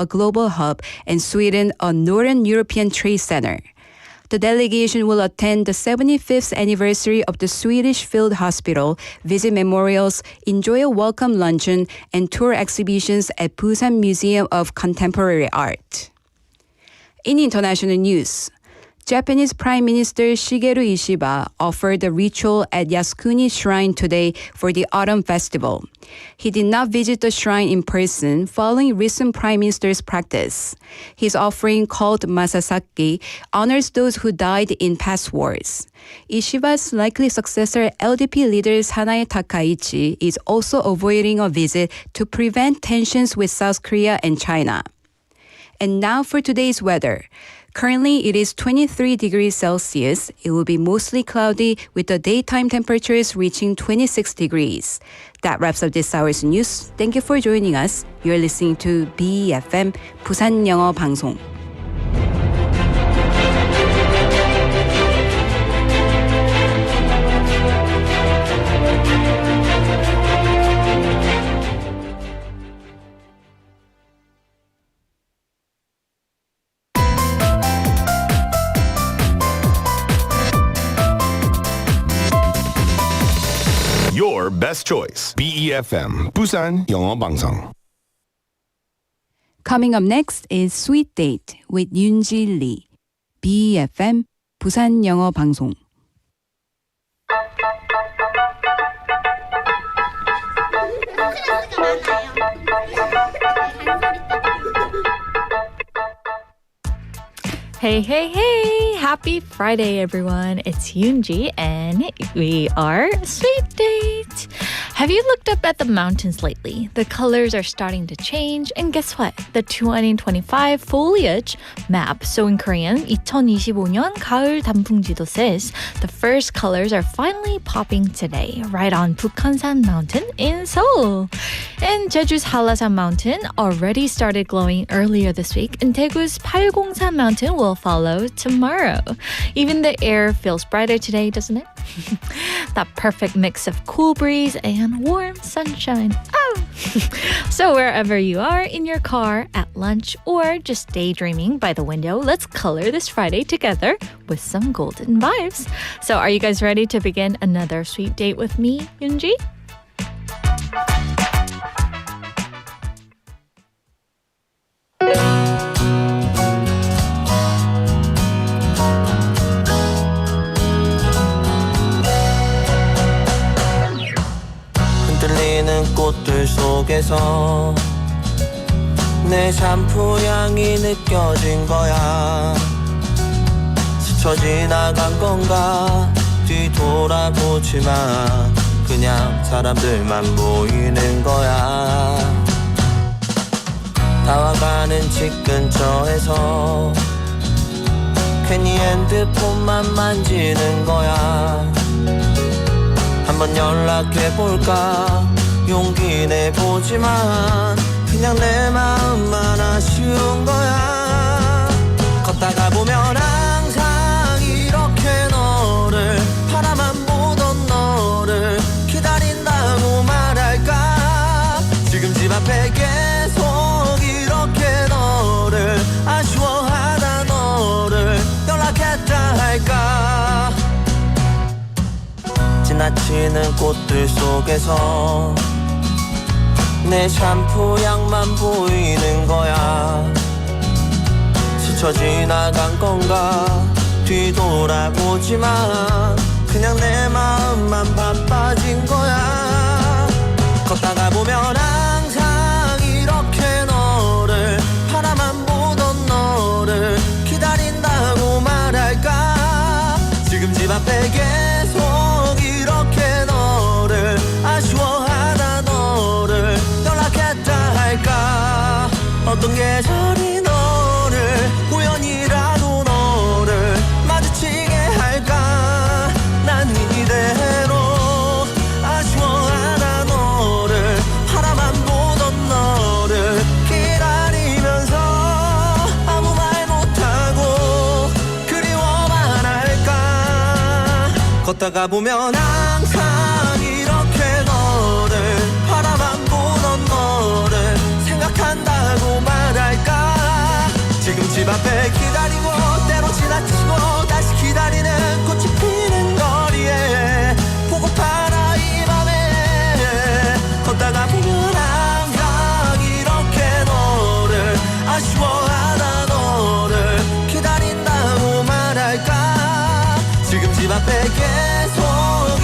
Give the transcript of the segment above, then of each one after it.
a global hub, and Sweden, a Northern European trade center. The delegation will attend the 75th anniversary of the Swedish Field Hospital, visit memorials, enjoy a welcome luncheon, and tour exhibitions at Busan Museum of Contemporary Art. In international news, Japanese Prime Minister Shigeru Ishiba offered a ritual at Yasukuni Shrine today for the Autumn Festival. He did not visit the shrine in person following recent Prime Minister's practice. His offering, called Masasaki, honors those who died in past wars. Ishiba's likely successor, LDP leader Sanae Takaichi, is also avoiding a visit to prevent tensions with South Korea and China. And now for today's weather. Currently, it is 23 degrees Celsius. It will be mostly cloudy with the daytime temperatures reaching 26 degrees. That wraps up this hour's news. Thank you for joining us. You're listening to BEFM, 부산영어방송. Your best choice. BEFM, Busan 영어방송. Coming up next is Sweet Date with Yoonji Lee. BEFM, 부산영어방송. Hey, hey, hey! Happy Friday, everyone. It's Yoonji, and we are Sweet Date. Have you looked up at the mountains lately? The colors are starting to change, and guess what? The 2025 foliage map, so in Korean, 2025년 가을 단풍지도 says the first colors are finally popping today, right on Bukhansan Mountain in Seoul. And Jeju's Hallasan Mountain already started glowing earlier this week, and Daegu's Palgongsan Mountain will follow tomorrow. Even the air feels brighter today, doesn't it? That perfect mix of cool breeze and warm sunshine. Oh! So wherever you are, in your car, at lunch, or just daydreaming by the window, let's color this Friday together with some golden vibes. So are you guys ready to begin another sweet date with me, Yoonji? 흔들리는 꽃들 속에서 내 샴푸향이 느껴진 거야. 스쳐 지나간 건가 뒤돌아보지만 그냥 사람들만 보이는 거야. 다와가는 집 근처에서 괜히 핸드폰만 만지는 거야. 한번 연락해볼까 용기 내보지만 그냥 내 마음만 아쉬운 거야. 걷다가 보면 항상 이렇게 너를 바라만 보던 너를 기다린다고 말할까. 지금 집 앞에 계속 이렇게 너를 아쉬워하다 너를 연락했다 할까. 지나치는 꽃들 속에서 내 샴푸향만 보이는 거야. 스쳐 지나간 건가 뒤돌아보지만 그냥 내 마음만 바빠진 거야. 걷다가 보면 항상 이렇게 너를 바라만 보던 너를 기다린다고 말할까. 지금 집 앞에 계속 이렇게 너를 아쉬워하다 너를 연락했다 할까. 어떤 계절이 너를 우연이라도 너를 마주치게 할까. 난 이대로 아쉬워하다 너를 바라만 보던 너를 기다리면서 아무 말 못하고 그리워만 할까. 걷다가 보면 항상 이렇게 너를 바라만 보던 너를 생각한다고 말할까. 집 앞에 기다리고 때로 지나치고 다시 기다리는 꽃이 피는 거리에 보고파라 이 밤에 걷다가 보면 항상 이렇게 너를 아쉬워하다 너를 기다린다고 말할까 지금 집 앞에 계속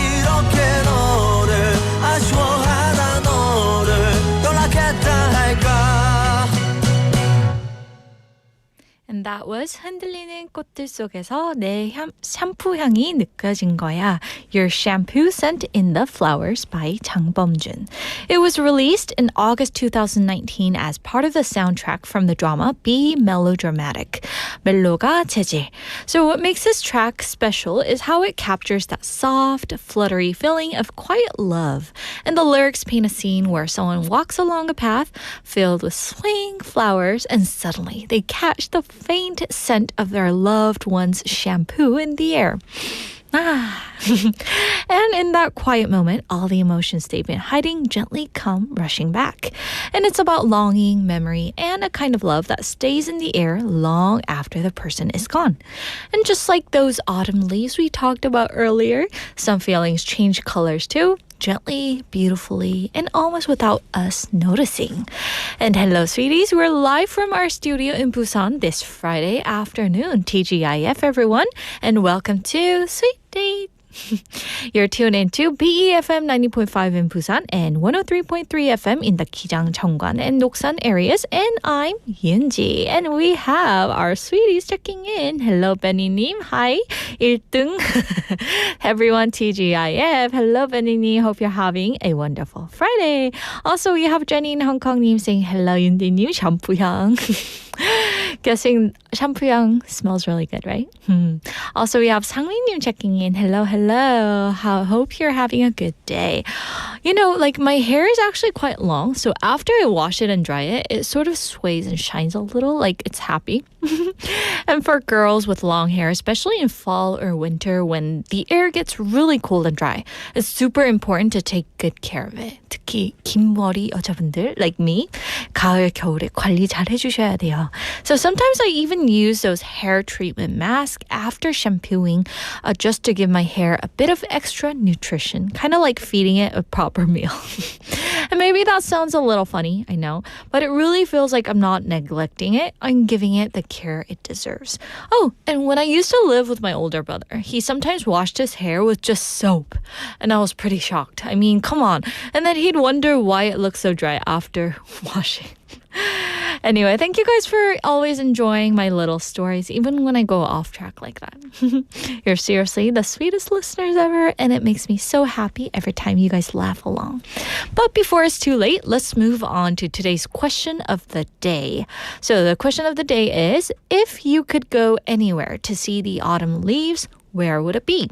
이렇게 너를 아쉬워하다 너를 연락했다 할까 And that was 흔들리는 꽃들 속에서 내 샴푸향이 느껴진 거야. Your shampoo scent in the flowers by 장범준. It was released in August 2019 as part of the soundtrack from the drama Be Melodramatic. 멜로가 재질. So what makes this track special is how it captures that soft, fluttery feeling of quiet love. And the lyrics paint a scene where someone walks along a path filled with swaying flowers and suddenly they catch the faint scent of their loved one's shampoo in the air. And in that quiet moment, all the emotions they've been hiding gently come rushing back. And it's about longing, memory, and a kind of love that stays in the air long after the person is gone. And just like those autumn leaves we talked about earlier, some feelings change colors too. Gently, beautifully, and almost without us noticing. And hello, sweeties. We're live from our studio in Busan this Friday afternoon. TGIF, everyone, and welcome to Sweet Date. You're tuned into BEFM 90.5 in Busan and 103.3 FM in the Gijang, Cheongwan, and Doksan areas. And I'm Yoonji. And we have our sweeties checking in. Hello, Benny-님. Hi. 1등. Everyone, TGIF. Hello, Benny-님. Hope you're having a wonderful Friday. Also, we have Jenny in Hong Kong-님 saying, hello, Yoonji-님. 샴푸향. Guessing 샴푸향 smells really good, right? Also, we have 상민님 checking in. Hello, hello. Hope you're having a good day. You know, like my hair is actually quite long, so after I wash it and dry it, it sort of sways and shines a little, like it's happy. And for girls with long hair, especially in fall or winter when the air gets really cold and dry, it's super important to take good care of it. 특히 긴 머리 여자분들 like me, 가을, 겨울에 관리 잘 해주셔야 돼요. So sometimes I even use those hair treatment masks after shampooing just to give my hair a bit of extra nutrition, kind of like feeding it a proper meal. And maybe that sounds a little funny, I know, but it really feels like I'm not neglecting it. I'm giving it the care it deserves. Oh, and when I used to live with my older brother, he sometimes washed his hair with just soap. And I was pretty shocked. I mean, come on. And then he'd wonder why it looked so dry after washing. Anyway, thank you guys for always enjoying my little stories, even when I go off track like that. You're seriously the sweetest listeners ever, and it makes me so happy every time you guys laugh along. But before it's too late, let's move on to today's question of the day. So the question of the day is, if you could go anywhere to see the autumn leaves, where would it be?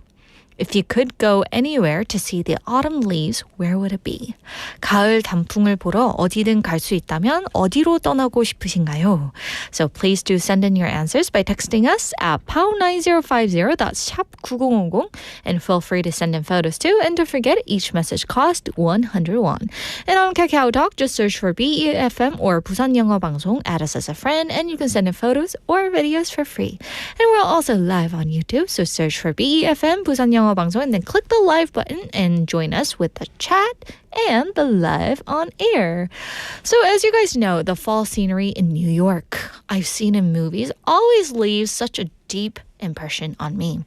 If you could go anywhere to see the autumn leaves, where would it be? 가을 단풍을 보러 어디든 갈 수 있다면 어디로 떠나고 싶으신가요? So please do send in your answers by texting us at pound9050, that's 샵9050, and feel free to send in photos too. And don't forget, each message costs 100 won. And on KakaoTalk, just search for BEFM or 부산영어방송, add us as a friend, and you can send in photos or videos for free. And we're also live on YouTube, so search for BEFM, 부산영어방송, and then click the live button and join us with the chat and the live on air. So as you guys know, the fall scenery in New York, I've seen in movies, always leaves such a deep impression on me.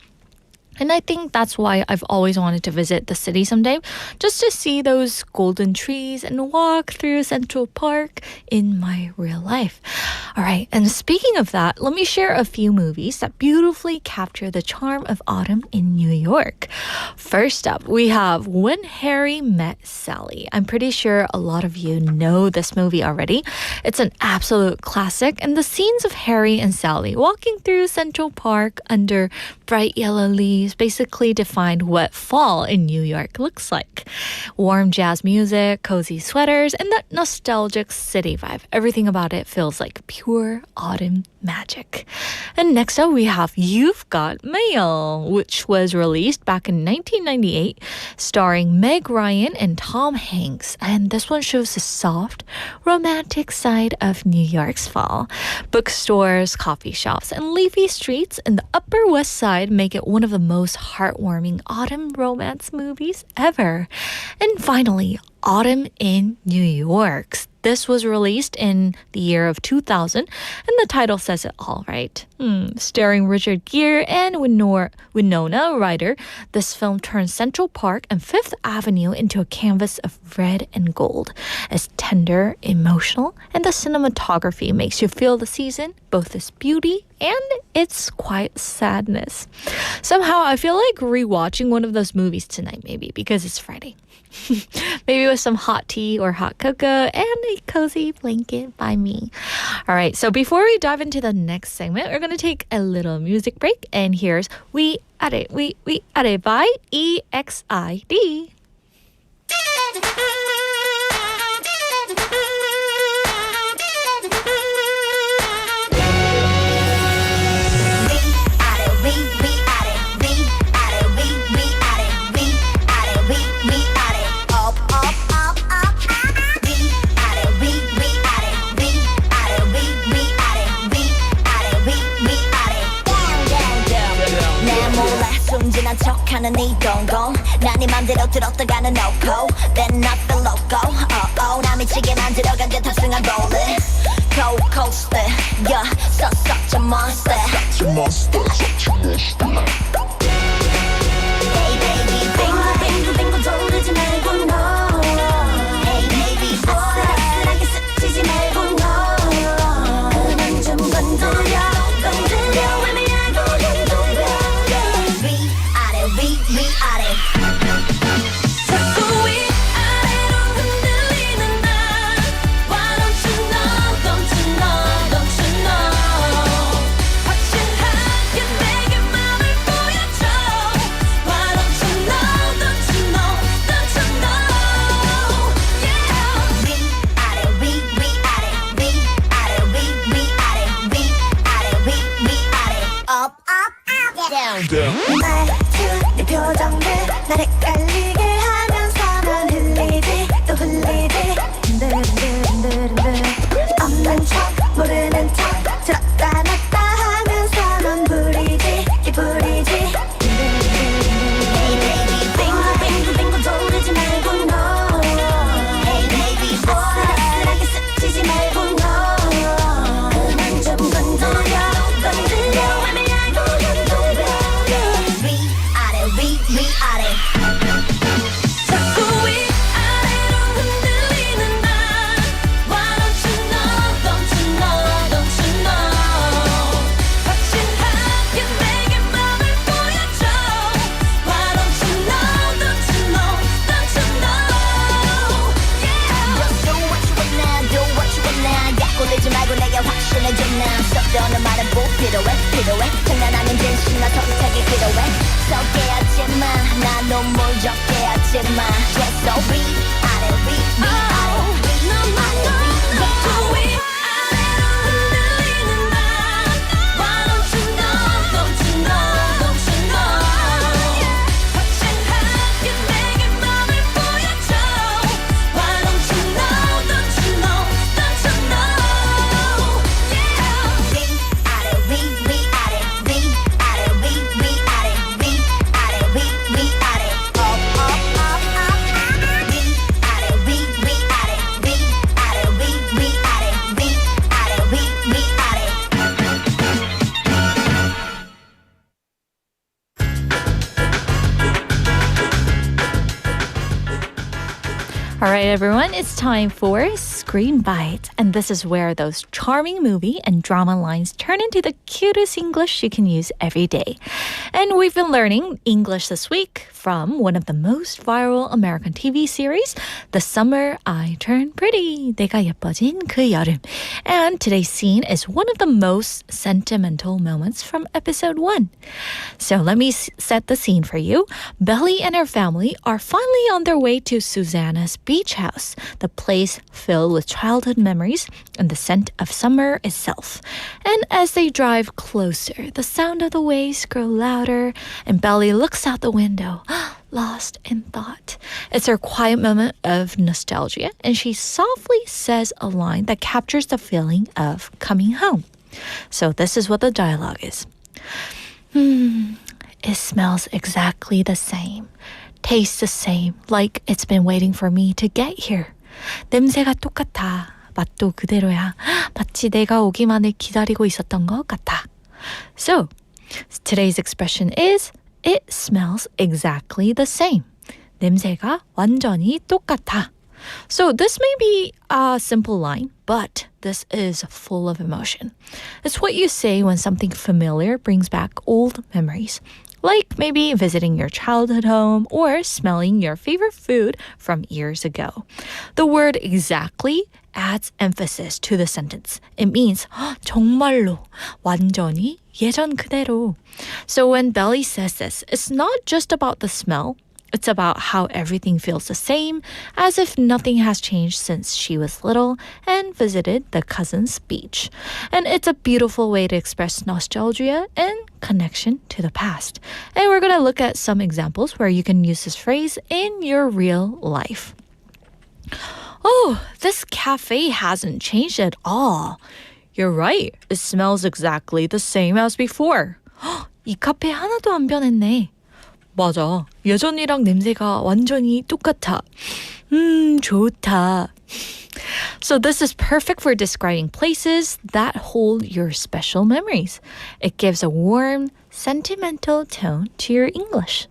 And I think that's why I've always wanted to visit the city someday, just to see those golden trees and walk through Central Park in my real life. All right, and speaking of that, let me share a few movies that beautifully capture the charm of autumn in New York. First up, we have When Harry Met Sally. I'm pretty sure a lot of you know this movie already. It's an absolute classic, and the scenes of Harry and Sally walking through Central Park under bright yellow leaves basically defined what fall in New York looks like. Warm jazz music, cozy sweaters, and that nostalgic city vibe. Everything about it feels like pure pure autumn magic. And next up we have You've Got Mail, which was released back in 1998, starring Meg Ryan and Tom Hanks. And this one shows the soft, romantic side of New York's fall. Bookstores, coffee shops, and leafy streets in the Upper West Side make it one of the most heartwarming autumn romance movies ever. And finally, Autumn in New York. This was released in the year of 2000, and the title says it all, right? Starring Richard Gere and Winona Ryder, this film turns Central Park and Fifth Avenue into a canvas of red and gold. It's tender, emotional, and the cinematography makes you feel the season, both its beauty and its quiet sadness. Somehow, I feel like rewatching one of those movies tonight, maybe, because it's Friday. Maybe with some hot tea or hot cocoa and a cozy blanket by me. All right, so before we dive into the next segment, we're going to take a little music break. And here's We At It, We At It by EXID. 순진한 척하는 이 동공 난 네 맘대로 들었다가는 no-go Then not the loco 나 미치게 만들어간 듯 탑승한 rolling Cold coaster Yeah, such a monster Hey baby, 빙글빙글 돌리지 말고 no Hey baby, 아슬아슬하게 스치지 말고 no 그만 좀 건드려 자꾸 위아래로 흔들리는 나 Why don't you know, don't you know, don't you know 확실하게 내게 맘을 보여줘 Why don't you know, don't you know, don't you know Yeah 위아래 Up, up, up, down, down 네 표정들 날 헷갈리게 하면서만 흘리지 또 흘리지 흔들흔들 없는 척 모르는 척 들었다 놨다 하면서만 부리지 기부리지 Hey baby 빙글빙글 돌리지 말고 no Hey baby 아슬아슬하게 스치지 말고 no 그만 좀 건드려 애매하고 흔들려 위아래 자꾸 위아래로 흔들리는 나 Why don't you know, don't you know, don't you know 확실하게 내게 맘을 보여줘 Why don't you know, don't you know, don't you know Yeah Just do what you want now, do what you want now 약 올리지 말고 내게 확신해줘 now 썩더는 말은 뭐 필요해 장난하는 진심 나 턱차기 필요해 썩게 하지마 나 눈물 적게 하지마 Yeah so 위아래 자꾸 위아래로 흔들리는 나 Why don't you know, don't you know, don't you know 확실하게 내게 맘을 보여줘 Why don't you know, don't you know, don't you know Yeah All right, everyone, it's time for Screen Bite. And this is where those charming movie and drama lines turn into the cutest English you can use every day. And we've been learning English this week from one of the most viral American TV series, The Summer I Turned Pretty. 내가 예뻐진 그 여름. And today's scene is one of the most sentimental moments from episode 1. So let me set the scene for you. Belly and her family are finally on their way to Susanna's beach house, the place filled with childhood memories and the scent of summer itself. And as they drive closer, the sound of the waves grow louder, and Belly looks out the window, lost in thought. It's her quiet moment of nostalgia, and she softly says a line that captures the feeling of coming home. So this is what the dialogue is. It smells exactly the same. Tastes the same, like it's been waiting for me to get here. 냄새가 똑같아. 맛도 그대로야. 마치 내가 오기만을 기다리고 있었던 것 같아. So, today's expression is it smells exactly the same. 냄새가 완전히 똑같아. So this may be a simple line, but this is full of emotion. It's what you say when something familiar brings back old memories. Like maybe visiting your childhood home or smelling your favorite food from years ago. The word exactly adds emphasis to the sentence. It means 정말로, 완전히, 예전 그대로. So when Belly says this, it's not just about the smell. It's about how everything feels the same, as if nothing has changed since she was little and visited the cousin's beach. And it's a beautiful way to express nostalgia and connection to the past. And we're going to look at some examples where you can use this phrase in your real life. Oh, this cafe hasn't changed at all. You're right. It smells exactly the same as before. 이 카페 하나도 안 변했네. 맞아. 예전이랑 냄새가 완전히 똑같아. 좋다. So this is perfect for describing places that hold your special memories. It gives a warm, sentimental tone to your English.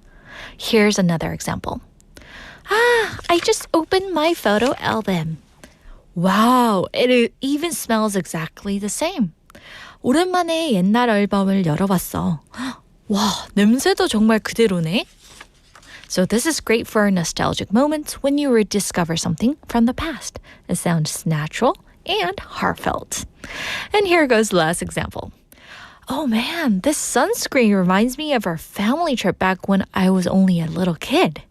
Here's another example. I just opened my photo album. Wow, it even smells exactly the same. 오랜만에 옛날 앨범을 열어봤어. 와, 냄새도 정말 그대로네. So this is great for nostalgic moments when you rediscover something from the past. It sounds natural and heartfelt. And here goes the last example. Oh man, this sunscreen reminds me of our family trip back when I was only a little kid.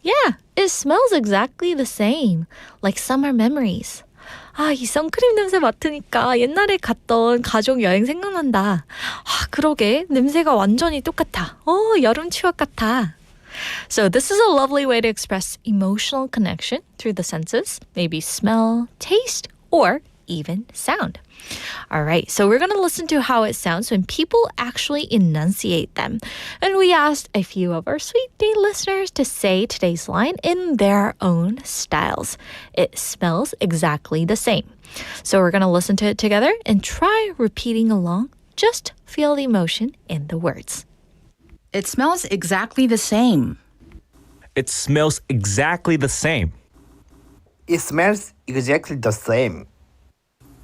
Yeah, it smells exactly the same, like summer memories. 이 선크림 냄새 맡으니까 옛날에 갔던 가족 여행 생각난다. 그러게 냄새가 완전히 똑같아. 여름 추억 같아. So this is a lovely way to express emotional connection through the senses, maybe smell, taste, or even sound. All right, so we're going to listen to how it sounds when people actually enunciate them. And we asked a few of our Sweet Date listeners to say today's line in their own styles. It smells exactly the same. So we're going to listen to it together and try repeating along. Just feel the emotion in the words. It smells exactly the same. It smells exactly the same. It smells exactly the same.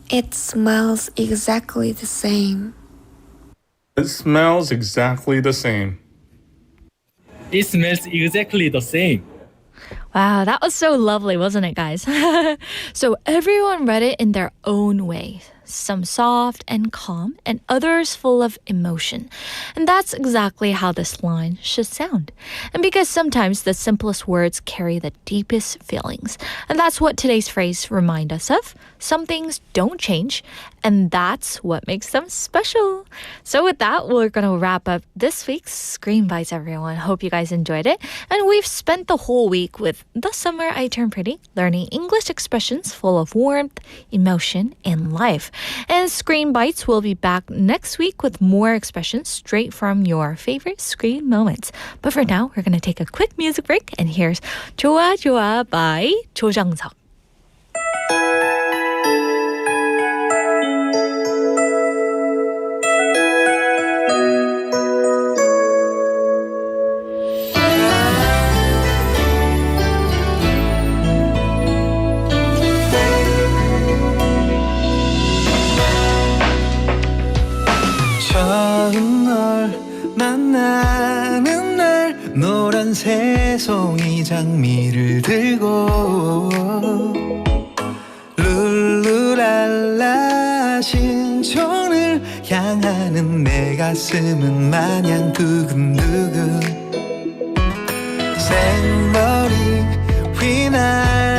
It smells exactly the same. It smells exactly the same. It smells exactly the same. Wow, that was so lovely, wasn't it, guys? So everyone read it in their own way. Some soft and calm, and others full of emotion. And that's exactly how this line should sound. And because sometimes the simplest words carry the deepest feelings. And that's what today's phrase reminds us of. Some things don't change, and that's what makes them special. So with that, we're going to wrap up this week's Screen Bites, everyone. Hope you guys enjoyed it. And we've spent the whole week with The Summer I Turned Pretty, learning English expressions full of warmth, emotion, and life. And Screen Bites will be back next week with more expressions straight from your favorite screen moments. But for now, we're going to take a quick music break. And here's 좋아좋아 by 조정석. 처음 널 만나는 날 노란 새송이 장미를 들고 룰루랄라 신촌을 향하는 내 가슴은 마냥 두근두근 생머리 휘날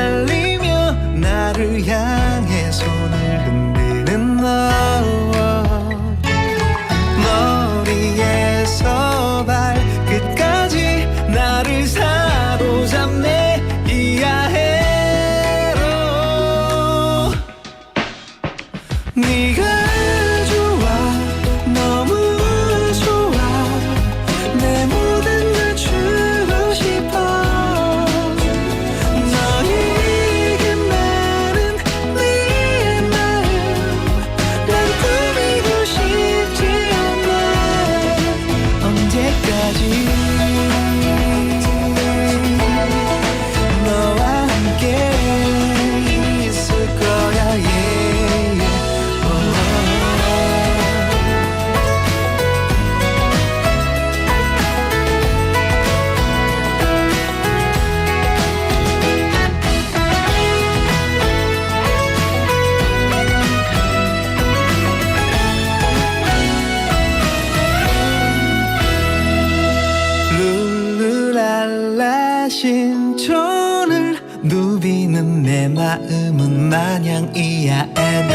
내 마음은 마냥 이야애도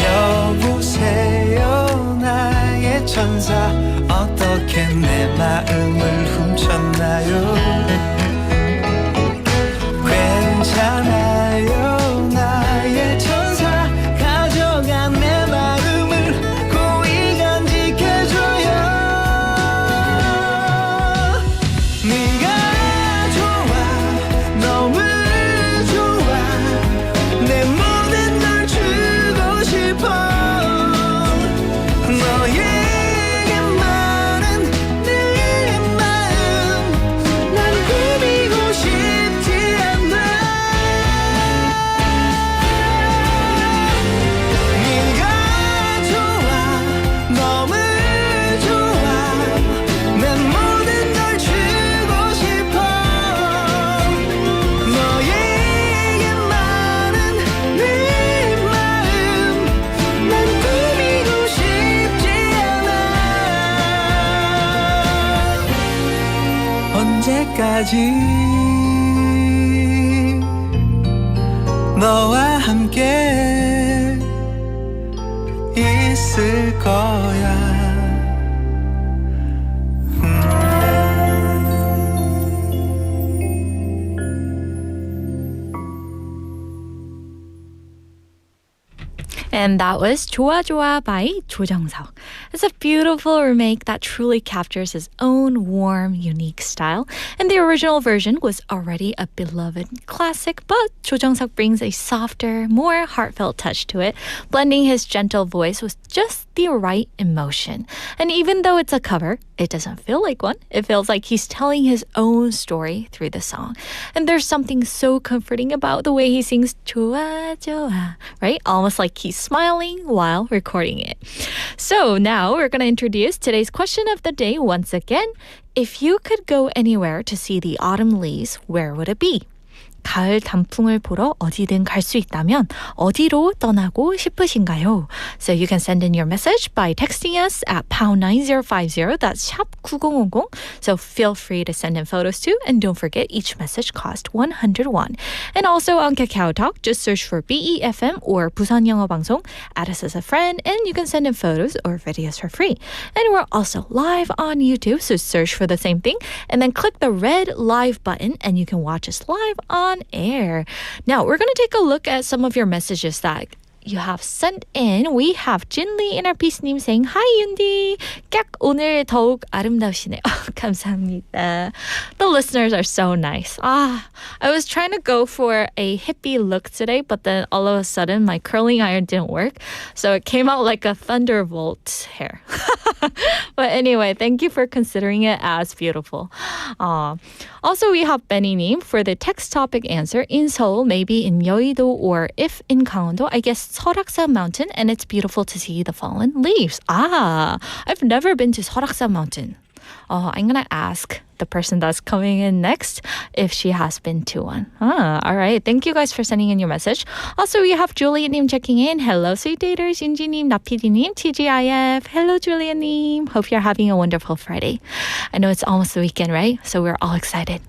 여보세요 나의 천사 어떻게 내 마음을 훔쳤나요 괜찮아요 나의 천사 가져간 내 마음을 고이 간직해줘요 네가 좋아 너무 좋아 내 모든 걸 주고 싶어 너에게 많은 내 마음 난 꾸미고 싶지 않아 네가 좋아 너무 좋아 내 모든 걸 주고 싶어 너에게 많은 내 마음 난 꾸미고 싶지 않아 언제까지 너와 함께 있을 거야 And that was 좋아좋아 by 조정석. It's a beautiful remake that truly captures his own warm, unique style. And the original version was already a beloved classic, but 조정석 brings a softer, more heartfelt touch to it, blending his gentle voice with just the right emotion. And even though it's a cover, it doesn't feel like one. It feels like he's telling his own story through the song. And there's something so comforting about the way he sings 좋아좋아, right? Almost like he's smiling while recording it. So now we're going to introduce today's question of the day once again. If you could go anywhere to see the autumn leaves, where would it be? 가을 단풍을 보러 어디든 갈 수 있다면 어디로 떠나고 싶으신가요? So you can send in your message by texting us at pound 9050. That's 샵 9050. So feel free to send in photos too. And don't forget, each message costs 101. And also on KakaoTalk, just search for BEFM or 부산영어방송. Add us as a friend and you can send in photos or videos for free. And we're also live on YouTube, so search for the same thing. And then click the red live button and you can watch us live on air. Now, we're going to take a look at some of your messages that you have sent in. We have Jinli in our piece님 saying, Hi, Yundi. 깍, 오늘 더욱 아름다우시네요. 감사합니다. The listeners are so nice. I was trying to go for a hippie look today, but then all of a sudden my curling iron didn't work. So it came out like a thunderbolt hair. But anyway, thank you for considering it as beautiful. Also, we have Benny님 for the text topic answer. In Seoul, maybe in Yeouido, or if in Gangwon-do, I guess 설악산 Mountain, and it's beautiful to see the fallen leaves. I've never been to 설악산 Mountain. I'm going to ask the person that's coming in next if she has been to one. All right. Thank you guys for sending in your message. Also, we have Juliet님 checking in. Hello, sweet daters. 윤지님, 나피디님, TGIF. Hello, Juliet님. Hope you're having a wonderful Friday. I know it's almost the weekend, right? So we're all excited.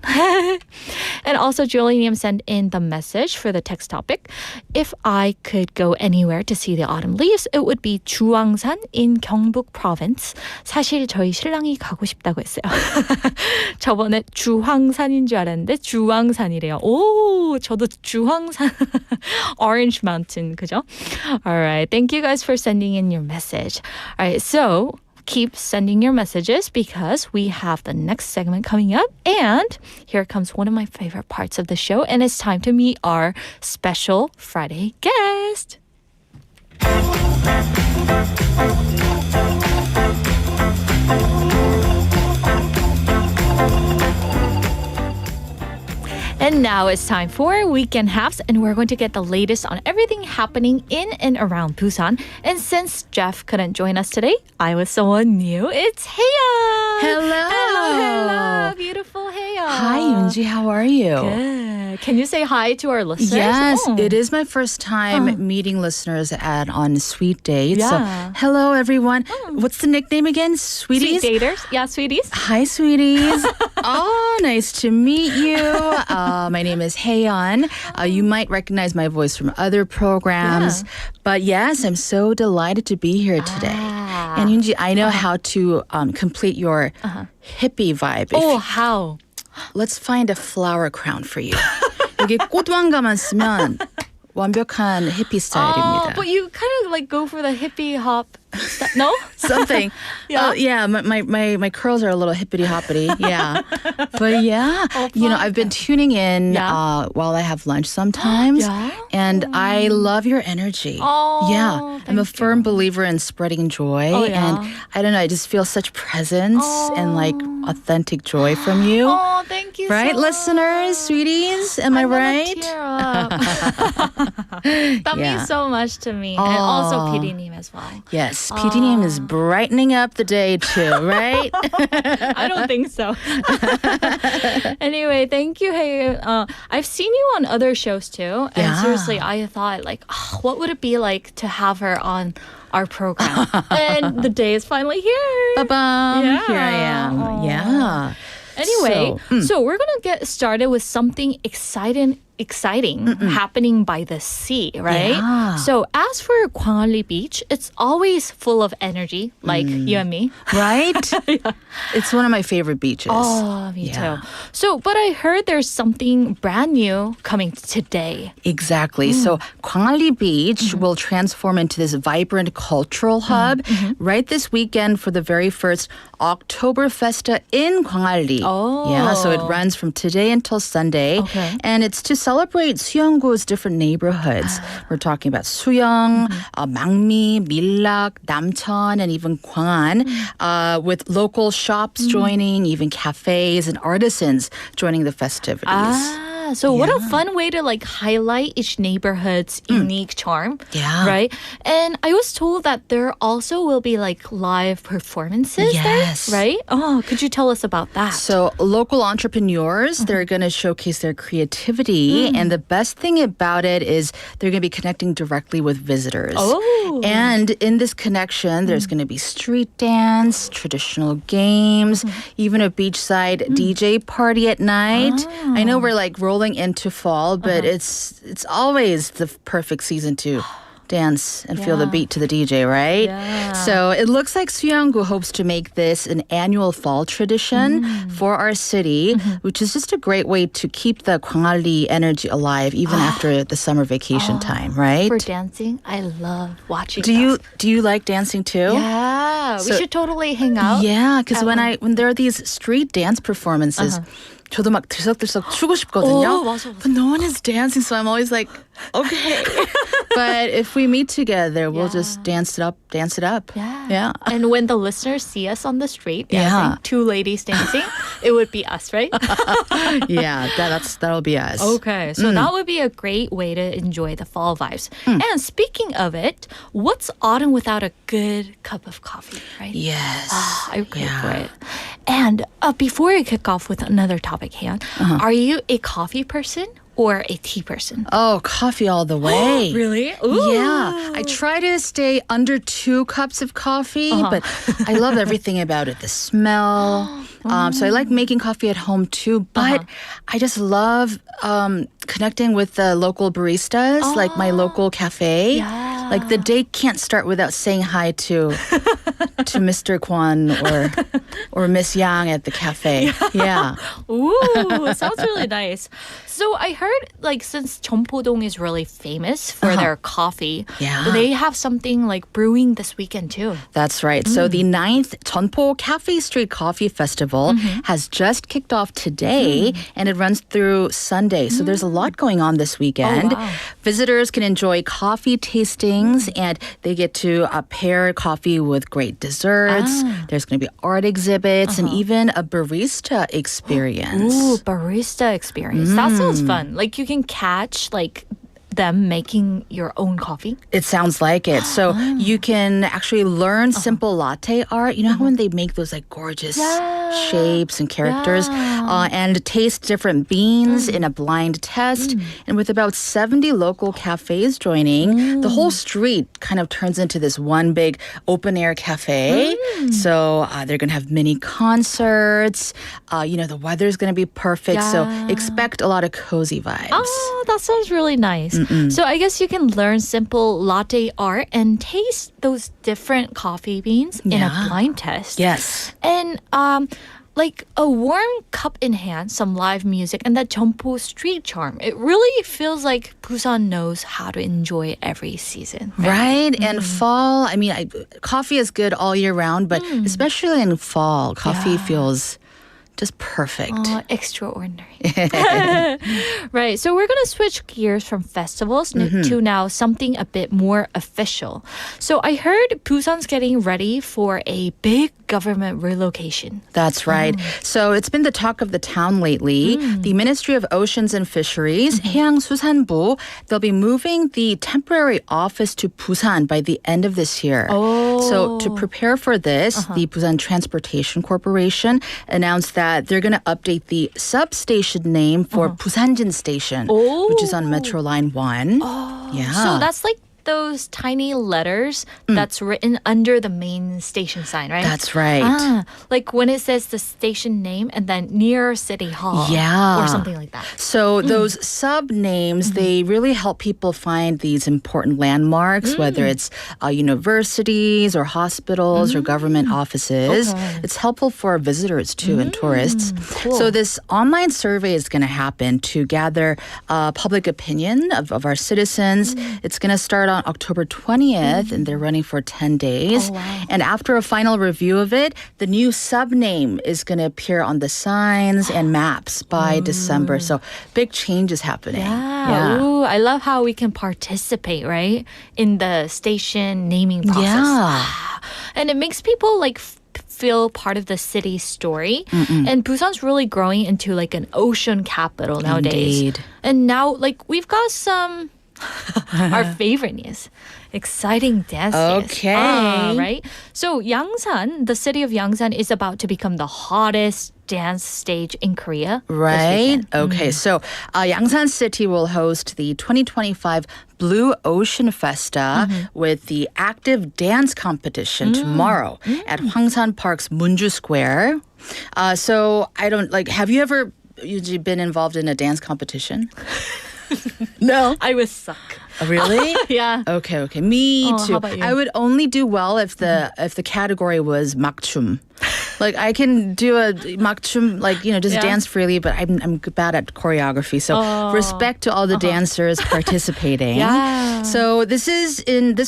And also, Juliet님 sent in the message for the text topic. If I could go anywhere to see the autumn leaves, it would be 주황산 in 경북 province. 사실 저희 신랑이 가고 싶다고 했어요. 저번에 주황산인 줄 알았는데 주황산이래요. 오, 저도 주황산 Orange Mountain, 그죠? Alright, thank you guys for sending in your message. Alright, so keep sending your messages because we have the next segment coming up. And here comes one of my favorite parts of the show, and it's time to meet our special Friday guest. And now it's time for Weekend Haps, and we're going to get the latest on everything happening in and around Busan. And since Jeff couldn't join us today, I was someone new. It's Heya! Hello! Hello, beautiful Heya! Hi, Yoonji. How are you? Good. Can you say hi to our listeners? Yes, Oh. it is my first time meeting listeners on Sweet Date. Yeah. So, hello everyone. What's the nickname again? Sweeties? Sweet daters? Yeah, sweeties. Hi, sweeties. Oh, nice to meet you. My name is Haeyeon. You might recognize my voice from other programs. But yes, I'm so delighted to be here today. And Yoonji, I know how to complete your hippie vibe. How? Let's find a flower crown for you. 여기 꽃왕가만 쓰면 완벽한 히피 스타일입니다. But you kind of like go for the hippie hop. No? Something. Yeah. My curls are a little hippity hoppity. Yeah. But yeah, I've been tuning in while I have lunch sometimes. Yeah. And I love your energy. Oh, yeah. I'm a firm believer in spreading joy. And I don't know, I just feel such presence and like authentic joy from you. Oh, thank you Right, so listeners, sweeties? Am I right? That means so much to me. And also PD님 as well. Yes, PD님 is brightening up the day too, right? I don't think so. Anyway, thank you. Hey, I've seen you on other shows too. And seriously, I thought what would it be like to have her on our program? And the day is finally here. Ba-bum. Yeah. Here I am. Aw. Yeah. Anyway, so we're going to get started with something exciting happening by the sea, right? Yeah. So as for Gwangalli Beach, it's always full of energy, like you and me. Right? It's one of my favorite beaches. Oh, me too. So, but I heard there's something brand new coming today. Exactly. So Gwangalli Beach will transform into this vibrant cultural hub right this weekend for the very first Oktoberfest in Gwangalli. Oh. Yeah, so it runs from today until Sunday. Okay. And it's to celebrate Suyeonggu's different neighborhoods. We're talking about Suyong, Mangmi, Millak, Namcheon, and even Gwangan, with local shops joining, even cafes and artisans joining the festivities. So what a fun way to highlight each neighborhood's unique charm. Yeah. Right? And I was told that there also will be live performances Yes. there, right? Oh, could you tell us about that? So local entrepreneurs, they're going to showcase their creativity. And the best thing about it is they're going to be connecting directly with visitors. Oh. And in this connection, there's going to be street dance, traditional games, even a beachside DJ party at night. I know we're rolling into fall, but it's always the perfect season to dance and feel the beat to the DJ, right? Yeah. So it looks like Suyeonggu hopes to make this an annual fall tradition for our city, which is just a great way to keep the Gwangalli energy alive even after the summer vacation time, right? For dancing, I love watching Do you like dancing too? Yeah, we So- should totally hang out. Yeah, because when there are these street dance performances, 저도 막 들썩들썩 추고 싶거든요. 맞아. But no one is dancing, so I'm always like, okay. But if we meet together, we'll just dance it up. Yeah. And when the listeners see us on the street Yeah. dancing, two ladies dancing, it would be us, right? Yeah, that'll be us. Okay, so that would be a great way to enjoy the fall vibes. And speaking of it, what's autumn without a good cup of coffee, right? Yes. I agree for it. And before we kick off with another topic, Haeyeon, are you a coffee person or a tea person? Oh, coffee all the way. Really? Yeah. I try to stay under 2 cups of coffee, but I love everything about it. The smell. So I like making coffee at home too, but I just love connecting with the local baristas, like my local cafe. Yeah. Like the day can't start without saying hi to Mr. Kwon or Miss Yang at the cafe. Yeah. Ooh, sounds really nice. So I heard since Cheonpo-dong is really famous for their coffee, they have something brewing this weekend too. That's right. So the 9th Cheonpo Cafe Street Coffee Festival has just kicked off today and it runs through Sunday. So there's a lot going on this weekend. Oh, wow. Visitors can enjoy coffee tastings and they get to pair coffee with great desserts. There's going to be art exhibits and even a barista experience. Ooh, barista experience. That sounds fun. You can catch them making your own coffee? It sounds like it. So you can actually learn simple latte art. You know how when they make those like gorgeous shapes and characters and taste different beans in a blind test. And with about 70 local cafes joining, the whole street kind of turns into this one big open air cafe. So they're going to have mini concerts. The weather's going to be perfect. So expect a lot of cozy vibes. Oh, that sounds really nice. So I guess you can learn simple latte art and taste those different coffee beans in a blind test. Yes. And like a warm cup in hand, some live music, and that Jeonpo street charm. It really feels like Busan knows how to enjoy every season. Right? And fall, coffee is good all year round, but especially in fall, coffee feels just perfect. Extraordinary. Right. So we're going to switch gears from festivals to now something a bit more official. So I heard Busan's getting ready for a big government relocation. That's right. So it's been the talk of the town lately. The Ministry of Oceans and Fisheries, 해양수산부, they'll be moving the temporary office to Busan by the end of this year. So to prepare for this, the Busan Transportation Corporation announced that they're going to update the substation name for Busanjin Station, which is on Metro Line 1. Yeah. So that's like those tiny letters that's written under the main station sign, right? That's right. Like when it says the station name and then near City Hall. Yeah. Or something like that. So those sub names, they really help people find these important landmarks, whether it's universities or hospitals or government offices. It's helpful for visitors too and tourists. Cool. So this online survey is going to happen to gather public opinion of our citizens. It's going to start on October 20th, and they're running for 10 days. And after a final review of it, the new sub-name is going to appear on the signs and maps by December. So big changes happening. Yeah. Ooh, I love how we can participate, right? In the station naming process. Yeah. And it makes people like feel part of the city story. And Busan's really growing into like an ocean capital nowadays. Indeed. And now like we've got some our favorite news. Exciting dance news. Okay. Right? So Yangsan, the city of Yangsan is about to become the hottest dance stage in Korea. Right? Okay. So Yangsan City will host the 2025 Blue Ocean Festa with the active dance competition tomorrow at Hwangsan Park's Munju Square. So have you ever usually been involved in a dance competition? No. I would suck. Really? Yeah. Okay. Me too. How about you? I would only do well if the category was makchum. Like I can do a makchum, just dance freely, but I'm bad at choreography. So respect to all the dancers participating. Yeah. So this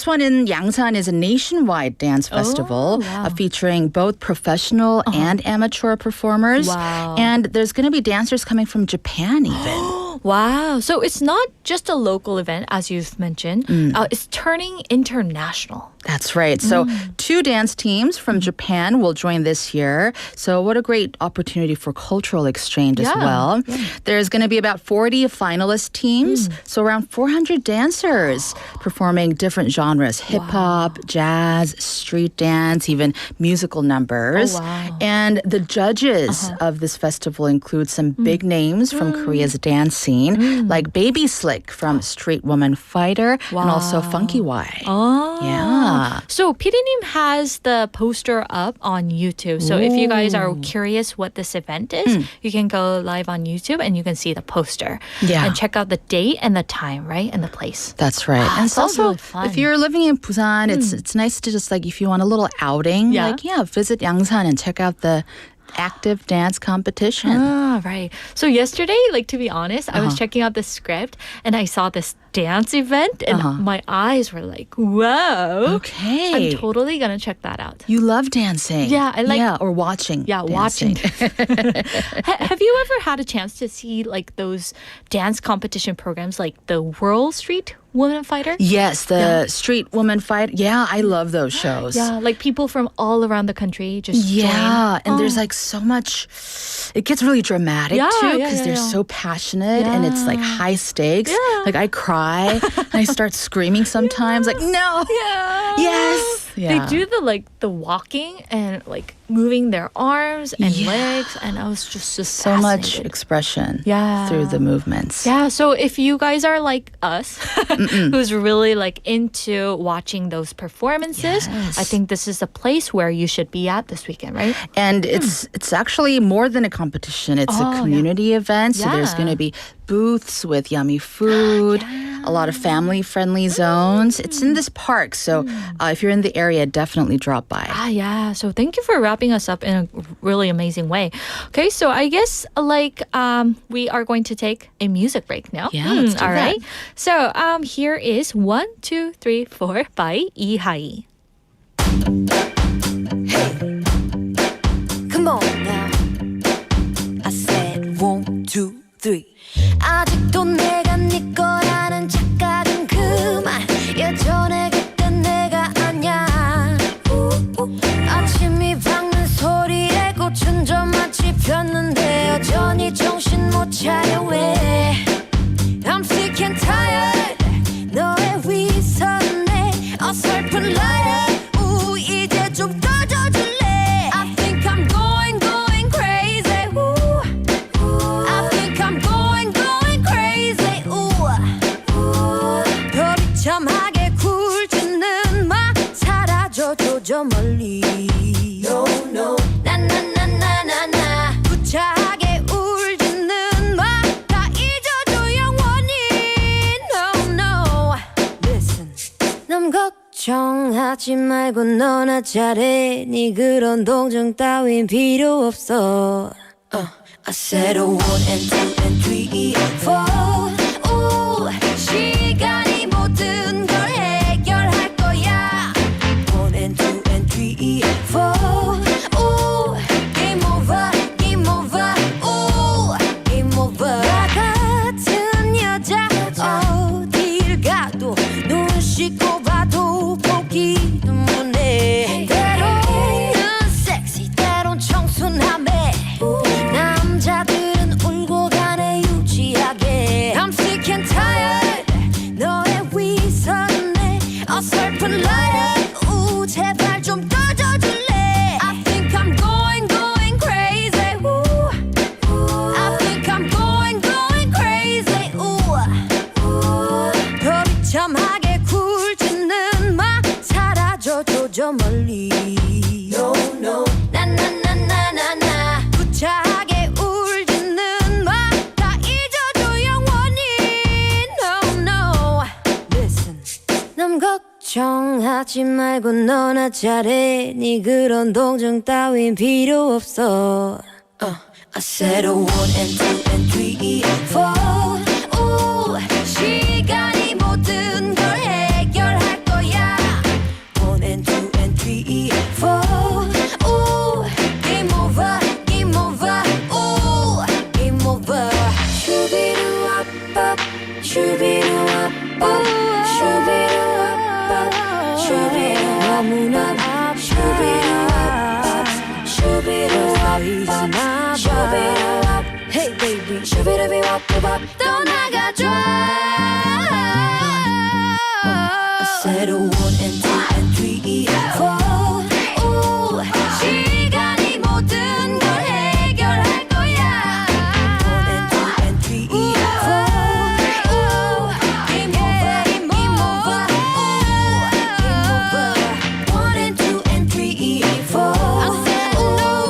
one in Yangsan is a nationwide dance festival featuring both professional and amateur performers. Wow. And there's going to be dancers coming from Japan even. Wow. So it's not just a local event, as you've mentioned. It's turning international. That's right. So 2 dance teams from Japan will join this year. So what a great opportunity for cultural exchange as well. Yeah. There's going to be about 40 finalist teams. So around 400 dancers performing different genres, hip-hop, jazz, street dance, even musical numbers. Oh, wow. And the judges of this festival include some big names from Korea's dance scene, like Baby Slick from Street Woman Fighter and also Funky Y. Oh. Yeah. So PD님 has the poster up on YouTube. So if you guys are curious what this event is, you can go live on YouTube and you can see the poster. Yeah. And check out the date and the time, right? And the place. That's right. And it's also, really fun. if you're living in Busan, it's nice to just if you want a little outing, visit Yangsan and check out the active dance competition. Right. So yesterday, to be honest, I was checking out the script and I saw this dance event and my eyes were like, whoa. Okay. I'm totally going to check that out. You love dancing. Yeah, I like... Yeah, or watching. Yeah, dancing. watching. Have you ever had a chance to see those dance competition programs like the World Street Woman Fighter? Yes, the Street Woman Fight. Yeah, I love those shows. Yeah, people from all around the country just join. And there's so much, it gets really dramatic too because they're so passionate and it's high stakes. Yeah. I cry by, and I start screaming sometimes, like, no, yes. They do the walking and like moving their arms and legs, and I was just so much expression through the movements. Yeah, so if you guys are like us, who's really like into watching those performances, I think this is a place where you should be at this weekend, right? And it's actually more than a competition. It's a community event, so there's going to be booths with yummy food, a lot of family-friendly zones. It's in this park, so if you're in the area, definitely drop by. Yeah. So thank you for wrapping us up in a really amazing way. Okay, so I guess we are going to take a music break now. Yeah, let's do all that. right. So here is 1, 2, 3, 4 by EXID. Come on now. I said 1, 2, 3. 아직도 내가 네 거라는 착각은 그만. 예전에 그땐 내가 아냐. 아침이 밝는 소리에 꽃은 좀 마치 폈는데 여전히 정신 못 차려 왜. I'm sick and tired. 너의 위선에 어설픈 liar. 이제 좀 꺼져줄래. I think I'm going crazy. I think I'm going crazy. 비참하게 굴지는 마. 사라져줘 저 멀리. No no 나나나나나나. 구차하게 울지는 마. 다 잊어줘 영원히. No no. Listen. 남 걱정하지 말고 너나 잘해. 네 그런 동정 따윈 필요 없어. I said 1 and 2 and 3 and 4. 오, 시간이 모든 걸 해결할 거야. 1 and 2 and 3 and 4. 오, game over, game over. 오, game over. 나 같은 여자 어딜 가도 눈 씻고 봐도 보기 눈물내. 때로는 섹시, 때론 청순함에. 남자들은 울고 가네 유치하게. I'm sick and tired. 너의 위선에 어설픈 liar. 제발 좀 꺼져줄래. I think I'm going crazy. I think I'm going crazy. 더 비참하게 굴지는 마. 사라져줘 저 멀리. No no 나나나나나나. 구차하게 울지는 마. 다 잊어줘 영원히. No no. Listen. 남 걱정하지 말고 너나 잘해. 네 그런 동정 따윈 필요 없어. I said 1 and 2 and 3 and 4. 오, 시간이 모든 걸 해결할 거야. 1 and 2 and 3 and 4. 오, game over, game over. 오, game over. 슈비루아빠, 슈비루아빠, 슈비루아빠, 슈비루 너무나 슈비루아빠, 슈비루아빠, 슈비루아빠. Hey baby, 슈비루비와빠밥 떠나가줘. I said 1 and 2 and 3 and 4. 오, 시간이 모든 걸 해결할 거야. 1 and 2 and 3 and 4. 오, game over, game over. 오, game over. 1 and 2 and 3 and 4. I said no, no.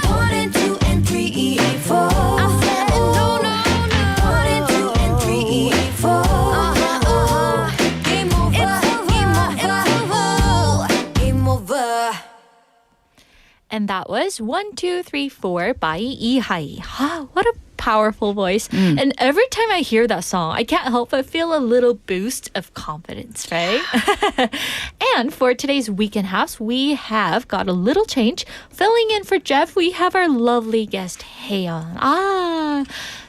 1 and 2 and 3 and 4. I said no, no, no. 1 and 2 and 3 and 4. Game over, game over. Game over. And that was 1, 2, 3, 4 by EXID. What a powerful voice. And every time I hear that song, I can't help but feel a little boost of confidence, right? And for today's Weekend Haps, we have got a little change. Filling in for Jeff, we have our lovely guest, Haeyeon.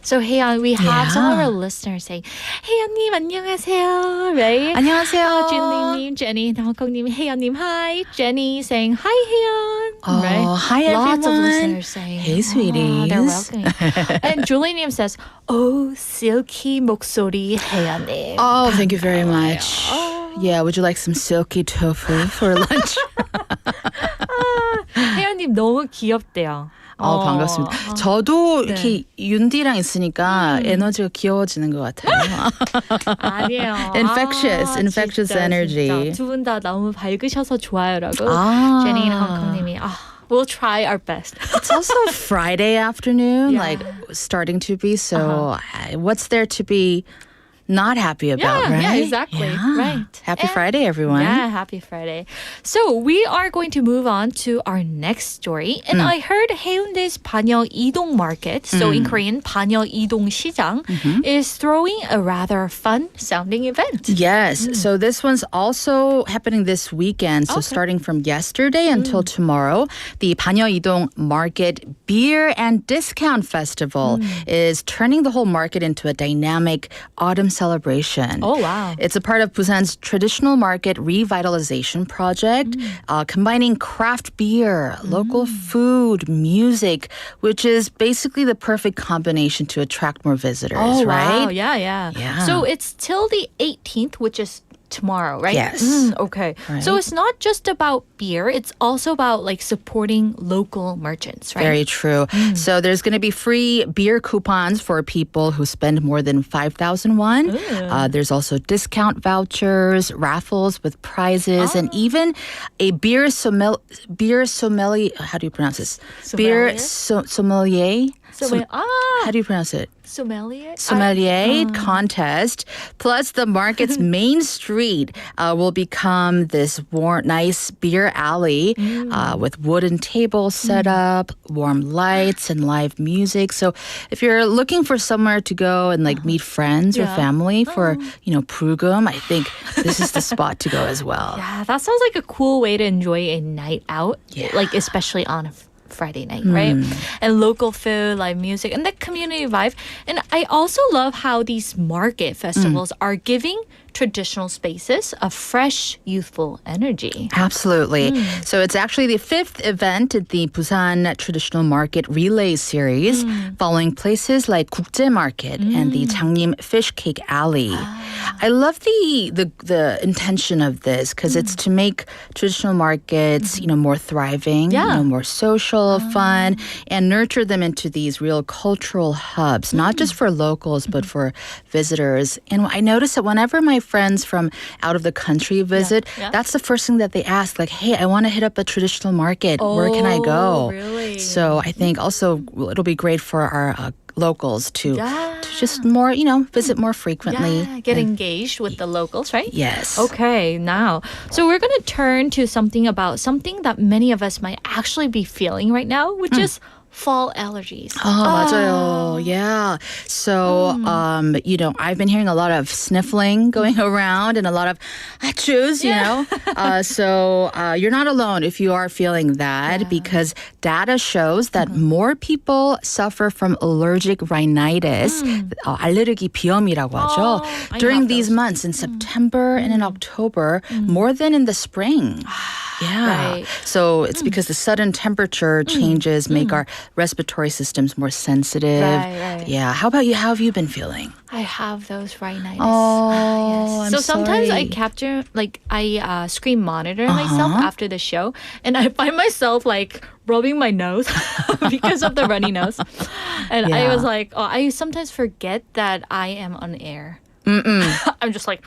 So Haeyeon, we have some of our listeners saying, Haeyeon님 안녕하세요, right? 안녕하세요. Junli님, Jenny, Hongkong님, Haeyeon님, hi. Jenny saying, hi Haeyeon, Oh, right? hi everyone. Lots of listeners saying, Hey, sweeties. they're welcoming. And Julie님 says, oh, silky 목소리 Haeyeon님. Oh, thank you very much. Yeah, would you like some silky tofu for lunch? 혜연님 너무 귀엽대요. 반갑습니다. 저도 이렇게 윤디랑 있으니까 에너지가 귀여워지는 것 같아요. 아니에요. Infectious 진짜, energy. 두 분 다 너무 밝으셔서 좋아요라고. 제니인 홍콩님이 we'll try our best. It's also Friday afternoon, like starting to be. So what's there to be not happy about, right? Yeah, exactly. Yeah. Right. Happy Friday, everyone. Yeah, happy Friday. So we are going to move on to our next story. And I heard Haeundae's 반여이동 market, so in Korean, 반여이동 시장, is throwing a rather fun sounding event. Yes. So this one's also happening this weekend. So starting from yesterday until tomorrow, the 반여이동 Market Beer and Discount Festival is turning the whole market into a dynamic autumn celebration. Oh, wow. It's a part of Busan's traditional market revitalization project, combining craft beer, local food, music, which is basically the perfect combination to attract more visitors, Oh, right? wow. Yeah. So it's till the 18th, which is tomorrow, right? Yes. Okay. Right. So it's not just about beer, it's also about like supporting local merchants, right? Very true. So there's going to be free beer coupons for people who spend more than 5,000 won. There's also discount vouchers, raffles with prizes, and even a beer sommelier. How do you pronounce this? Beer sommelier. How do you pronounce it? Sommelier contest. Plus, the market's main street will become this nice beer alley with wooden tables set up, warm lights, and live music. So, if you're looking for somewhere to go and like meet friends or family for prugum, I think this is the spot to go as well. Yeah, that sounds like a cool way to enjoy a night out, like especially on a Friday night, right? And local food, live music, and the community vibe. And I also love how these market festivals are giving traditional spaces a fresh, youthful energy. Absolutely. So it's actually the 5th event at the Busan Traditional Market Relay Series, following places like 국제 Market and the Changnim Fish Cake Alley. I love the intention of this because it's to make traditional markets, more thriving, more social, fun, and nurture them into these real cultural hubs, not just for locals, but for visitors. And I notice that whenever my friends from out of the country visit, that's the first thing that they ask, like, hey, I want to hit up a traditional market. Where can I go? Really? So I think also it'll be great for our locals to just more, visit more frequently. Yeah, get engaged with the locals, right? Yes. Okay, now, so we're going to turn to something that many of us might actually be feeling right now, which is fall allergies. 맞아요. Yeah. So, I've been hearing a lot of sniffling going around and a lot of achus, So you're not alone if you are feeling that because data shows that more people suffer from allergic rhinitis, 알레르기 비염이라고 하죠, during these months in September and in October, more than in the spring. Yeah. Right. So it's because the sudden temperature changes make our respiratory systems more sensitive. Right. Yeah. How about you? How have you been feeling? I have those rhinitis. Oh, yes. I'm sometimes sorry. I capture, I screen monitor myself after the show, and I find myself like rubbing my nose because of the runny nose. And I was like, I sometimes forget that I am on air. I'm just like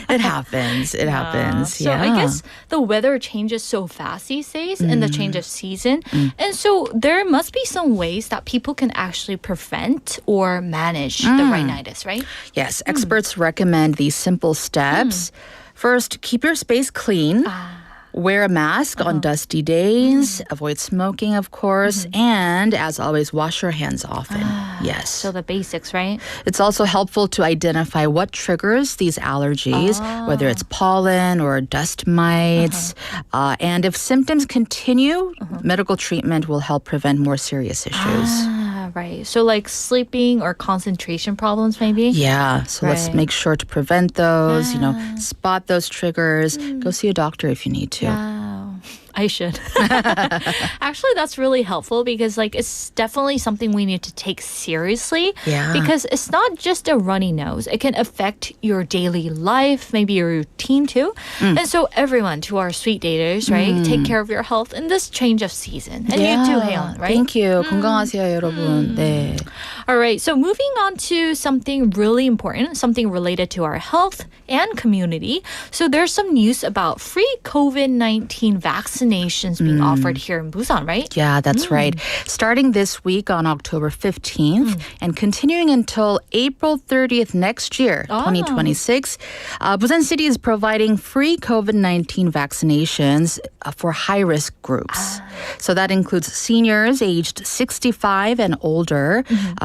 It happens. It happens. So I guess the weather changes so fast these days and the change of season. And so there must be some ways that people can actually prevent or manage the rhinitis, right? Yes, experts recommend these simple steps. First, keep your space clean. Wear a mask on dusty days. Avoid smoking, of course. And, as always, wash your hands often. Yes. So the basics, right? It's also helpful to identify what triggers these allergies, whether it's pollen or dust mites. And if symptoms continue, medical treatment will help prevent more serious issues. right. So like sleeping or concentration problems maybe? Yeah, so let's Right. make sure to prevent those, spot those triggers. Go see a doctor if you need to. Wow. I should. Actually, that's really helpful because like it's definitely something we need to take seriously. Yeah. Because it's not just a runny nose. It can affect your daily life, maybe your routine too. And so everyone, to our sweet daters, right? Take care of your health in this change of season. And you too, Haeyeon, right? Thank you. 건강하세요, 여러분. 네. All right, so moving on to something really important, something related to our health and community. So there's some news about free COVID-19 vaccinations being offered here in Busan, right? Yeah, that's right. Starting this week on October 15th and continuing until April 30th next year, 2026, Busan City is providing free COVID-19 vaccinations for high-risk groups. So that includes seniors aged 65 and older,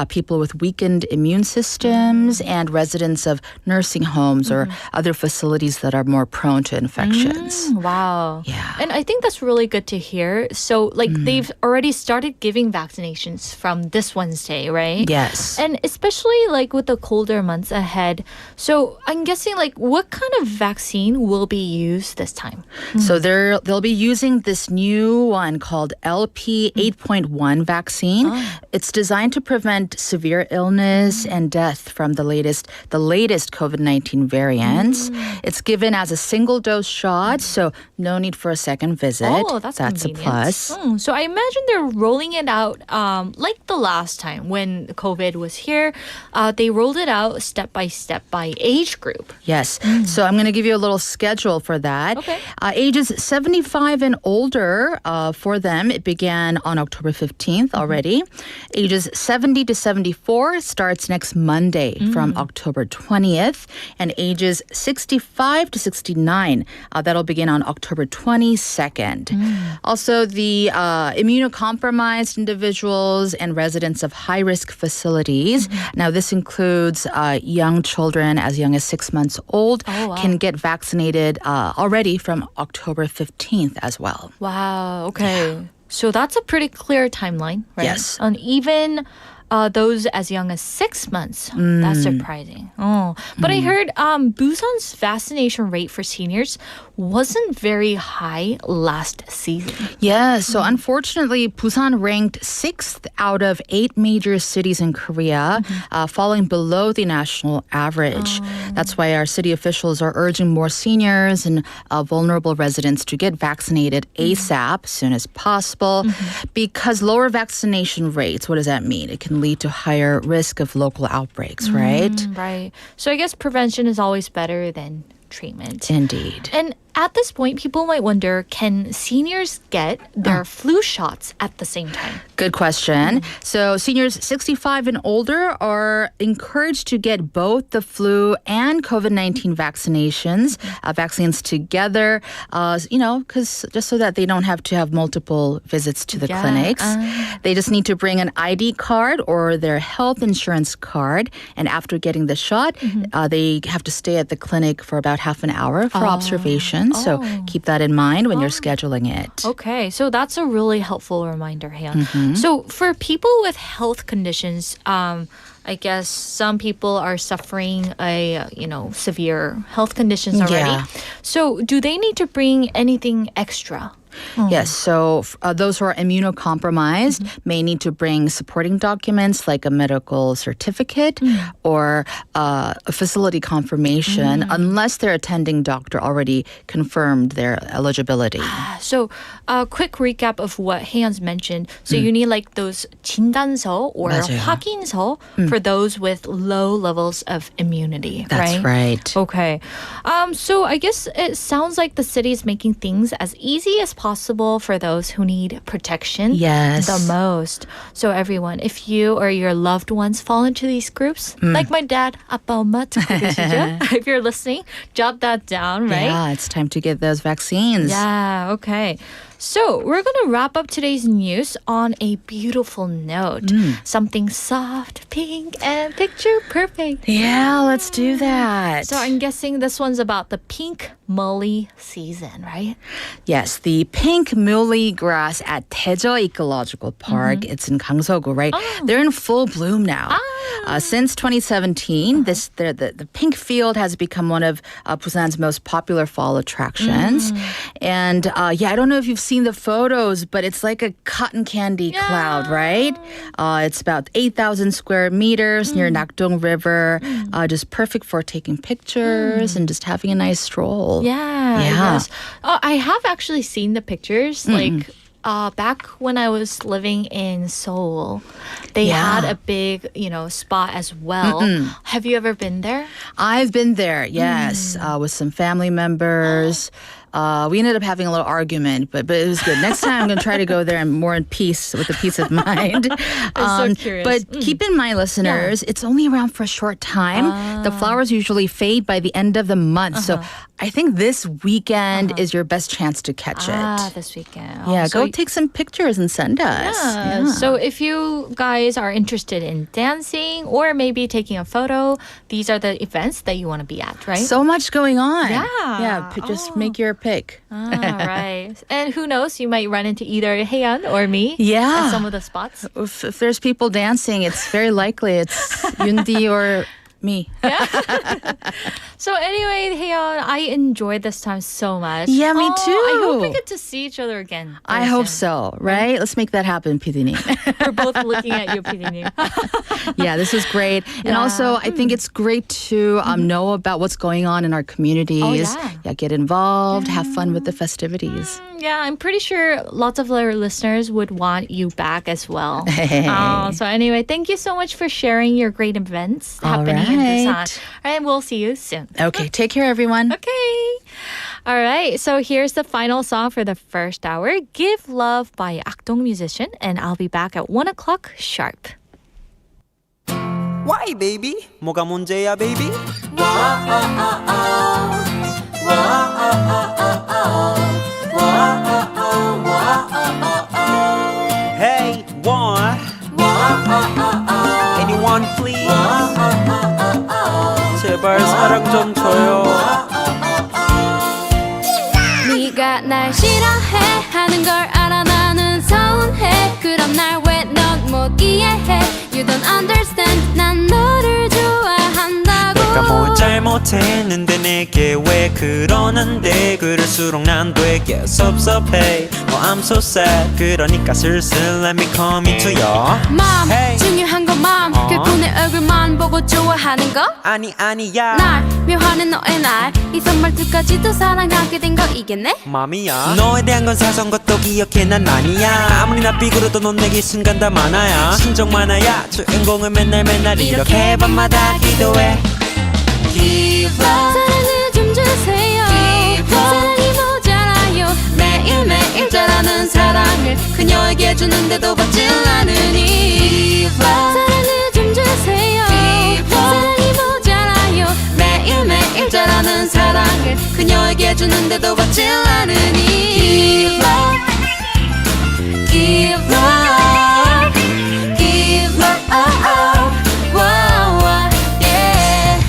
people with weakened immune systems, and residents of nursing homes or other facilities that are more prone to infections. Wow. Yeah. And I think that's really good to hear. So, like, they've already started giving vaccinations from this Wednesday, right? Yes. And especially, like, with the colder months ahead. So, I'm guessing, like, what kind of vaccine will be used this time? So they'll be using this new one called LP 8.1 vaccine. It's designed to prevent severe illness and death from the latest COVID-19 variants. It's given as a single dose shot, so no need for a second visit. Oh, that's a convenient. plus. So I imagine they're rolling it out like the last time when COVID was here. They rolled it out step by step by age group. Yes. So I'm going to give you a little schedule for that. Okay. Ages 75 and older, for them, it began on October 15th already. Ages 70 to 74 starts next Monday from October 20th. And ages 65 to 69, that'll begin on October 22nd. Also, the immunocompromised individuals and residents of high-risk facilities. Now, this includes young children as young as 6 months old can get vaccinated already from October 15th as well. Wow. Okay. So that's a pretty clear timeline, right? Yes. And even those as young as 6 months. That's surprising. But I heard Busan's vaccination rate for seniors wasn't very high last season. Yeah, so unfortunately, Busan ranked 6th out of 8 major cities in Korea, falling below the national average. That's why our city officials are urging more seniors and vulnerable residents to get vaccinated ASAP, as soon as possible, because lower vaccination rates, what does that mean? It can lead to higher risk of local outbreaks, right? Right. So I guess prevention is always better than treatment. Indeed. And at this point, people might wonder, can seniors get their flu shots at the same time? Good question. So seniors 65 and older are encouraged to get both the flu and COVID-19 vaccines together, because just so that they don't have to have multiple visits to the clinics. They just need to bring an ID card or their health insurance card. And after getting the shot, they have to stay at the clinic for about half an hour for observation. So keep that in mind when you're scheduling it. Okay, so that's a really helpful reminder, Haeyeon. So for people with health conditions, I guess some people are suffering severe health conditions already. Yeah. So do they need to bring anything extra? Yes, so those who are immunocompromised may need to bring supporting documents like a medical certificate or a facility confirmation unless their attending doctor already confirmed their eligibility. So a quick recap of what Haeyeon's mentioned. So you need like those 진단서 or 맞아요. 확인서 for those with low levels of immunity, That's right. Okay. So I guess it sounds like the city is making things as easy as possible for those who need protection Yes. the most. So everyone, if you or your loved ones fall into these groups, like my dad, 아빠, 엄마 듣고 계시죠? If you're listening, jot that down, right? Yeah, it's time to get those vaccines. Yeah, okay. So we're going to wrap up today's news on a beautiful note. Something soft, pink, and picture perfect. Yeah, let's do that. So I'm guessing this one's about the pink mully season, right? Yes, the pink muley grass at Daejeon Ecological Park. It's in Gangseogu, right? They're in full bloom now. Since 2017, the pink field has become one of Busan's most popular fall attractions. And I don't know if you've seen the photos, but it's like a cotton candy cloud, right? It's about 8,000 square meters near Nakdong River. Just perfect for taking pictures and just having a nice stroll. Yeah. Yes. I have actually seen the pictures. Like back when I was living in Seoul, they had a big, spot as well. Have you ever been there? I've been there, yes, with some family members. We ended up having a little argument, but it was good. Next time I'm going to try to go there and more in peace, with a peace of mind. I'm so curious. But keep in mind, listeners, it's only around for a short time. The flowers usually fade by the end of the month. So I think this weekend is your best chance to catch it. This weekend. Yeah, go take some pictures and send us. Yeah. So if you guys are interested in dancing or maybe taking a photo, these are the events that you want to be at, right? So much going on. Yeah. Just make your pick. Right. And who knows, you might run into either Haeyeon or me Yeah. at some of the spots. If there's people dancing, it's very likely it's Yundi or me. So anyway, Haeyeon, I enjoyed this time so much. Yeah, me too. I hope we get to see each other again. I hope so, right? Let's make that happen, PD님. We're both looking at you, PD님. Yeah, this was great. And also, I think it's great to know about what's going on in our communities. Yeah, get involved, have fun with the festivities. Yeah, I'm pretty sure lots of our listeners would want you back as well. So anyway, thank you so much for sharing your great events happening in Busan. And we'll see you soon. Okay, take care, everyone. Okay. All right, so here's the final song for the first hour, Give Love by 악동뮤지션, and I'll be back at 1 o'clock sharp. Why baby? 뭐가 문제야 baby? Hey, what? Anyone please? 제발 사랑 좀 줘요. 네가 날 싫어해 하는 걸 알아 나는 서운해 그럼 날 왜 넌 못 이해해 You don't understand 난 너를 좋아한다고 내가 뭘 잘못했는데 내게 왜 그러는데 그럴수록 난 되게 섭섭해 I'm so sad 그러니까 슬슬 let me come into your 맘 hey. 중요한 건 맘 그분의 얼굴만 보고 좋아하는 거 아니야 날 묘하는 너의 날 이 선말투까지도 사랑하게 된 거 이겠네 맘이야 너에 대한 건 사소한 것도 기억해 난 아니야 아무리 나 삐그러도 넌 내게 순간 다 많아야 신정 많아야 주인공을 맨날 이렇게 밤마다 기도해 Give love 사랑을 좀 주세요 Give love 사랑이 모자라요 매일매일 자라는 사랑을 그녀에게 주는데도 받질 않으니 Give love 사랑을 좀 주세요 Give love 사랑이 모자라요 매일매일 자라는 사랑을 그녀에게 주는데도 받질 않으니 Give love Give love Give love wow, yeah.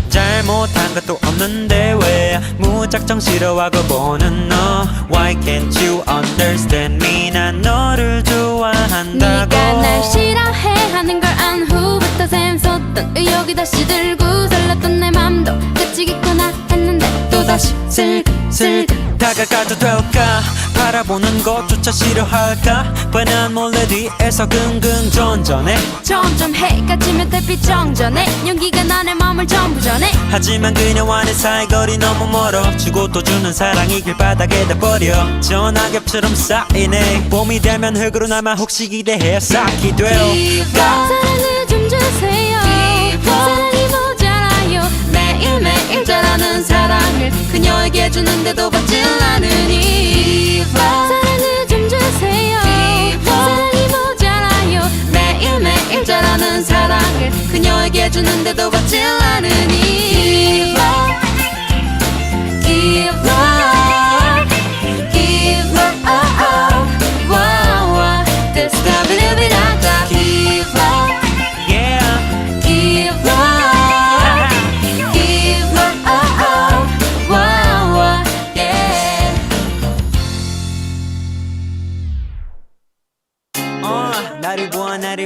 잘못한 것도 없는데 왜 무작정 싫어하고 보는 너 Why can't you understand me 난 너를 좋아한다고 네가 날 싫어해 하는 걸 안 후부터 샘솟던 의욕이 다시 들고 설렜던 내 맘도 끝이겠구나 했는데 또다시 슬금 다가가도 될까 바라보는 것조차 싫어할까 뻔한 몰래 뒤에서 긍긍전전해 점점 해가 지면 달빛 정전해 용기가 나의 마음을 전부 전해 하지만 그녀와의 사이거리 너무 멀어 주고 또 주는 사랑이 길바닥에다 버려 전화겹처럼 쌓이네 봄이 되면 흙으로 남아 혹시 기대해 쌓기 돼요 사랑을 좀 주세요 사랑이 모자라요 매일매일 자라는 사랑을 그녀에게 주는데도 받질 않으니 사랑을 좀 주세요 사랑이 모자라요 매일매일 자라는 사랑을 그녀에게 주는데도 받질 않으니 Give love Give love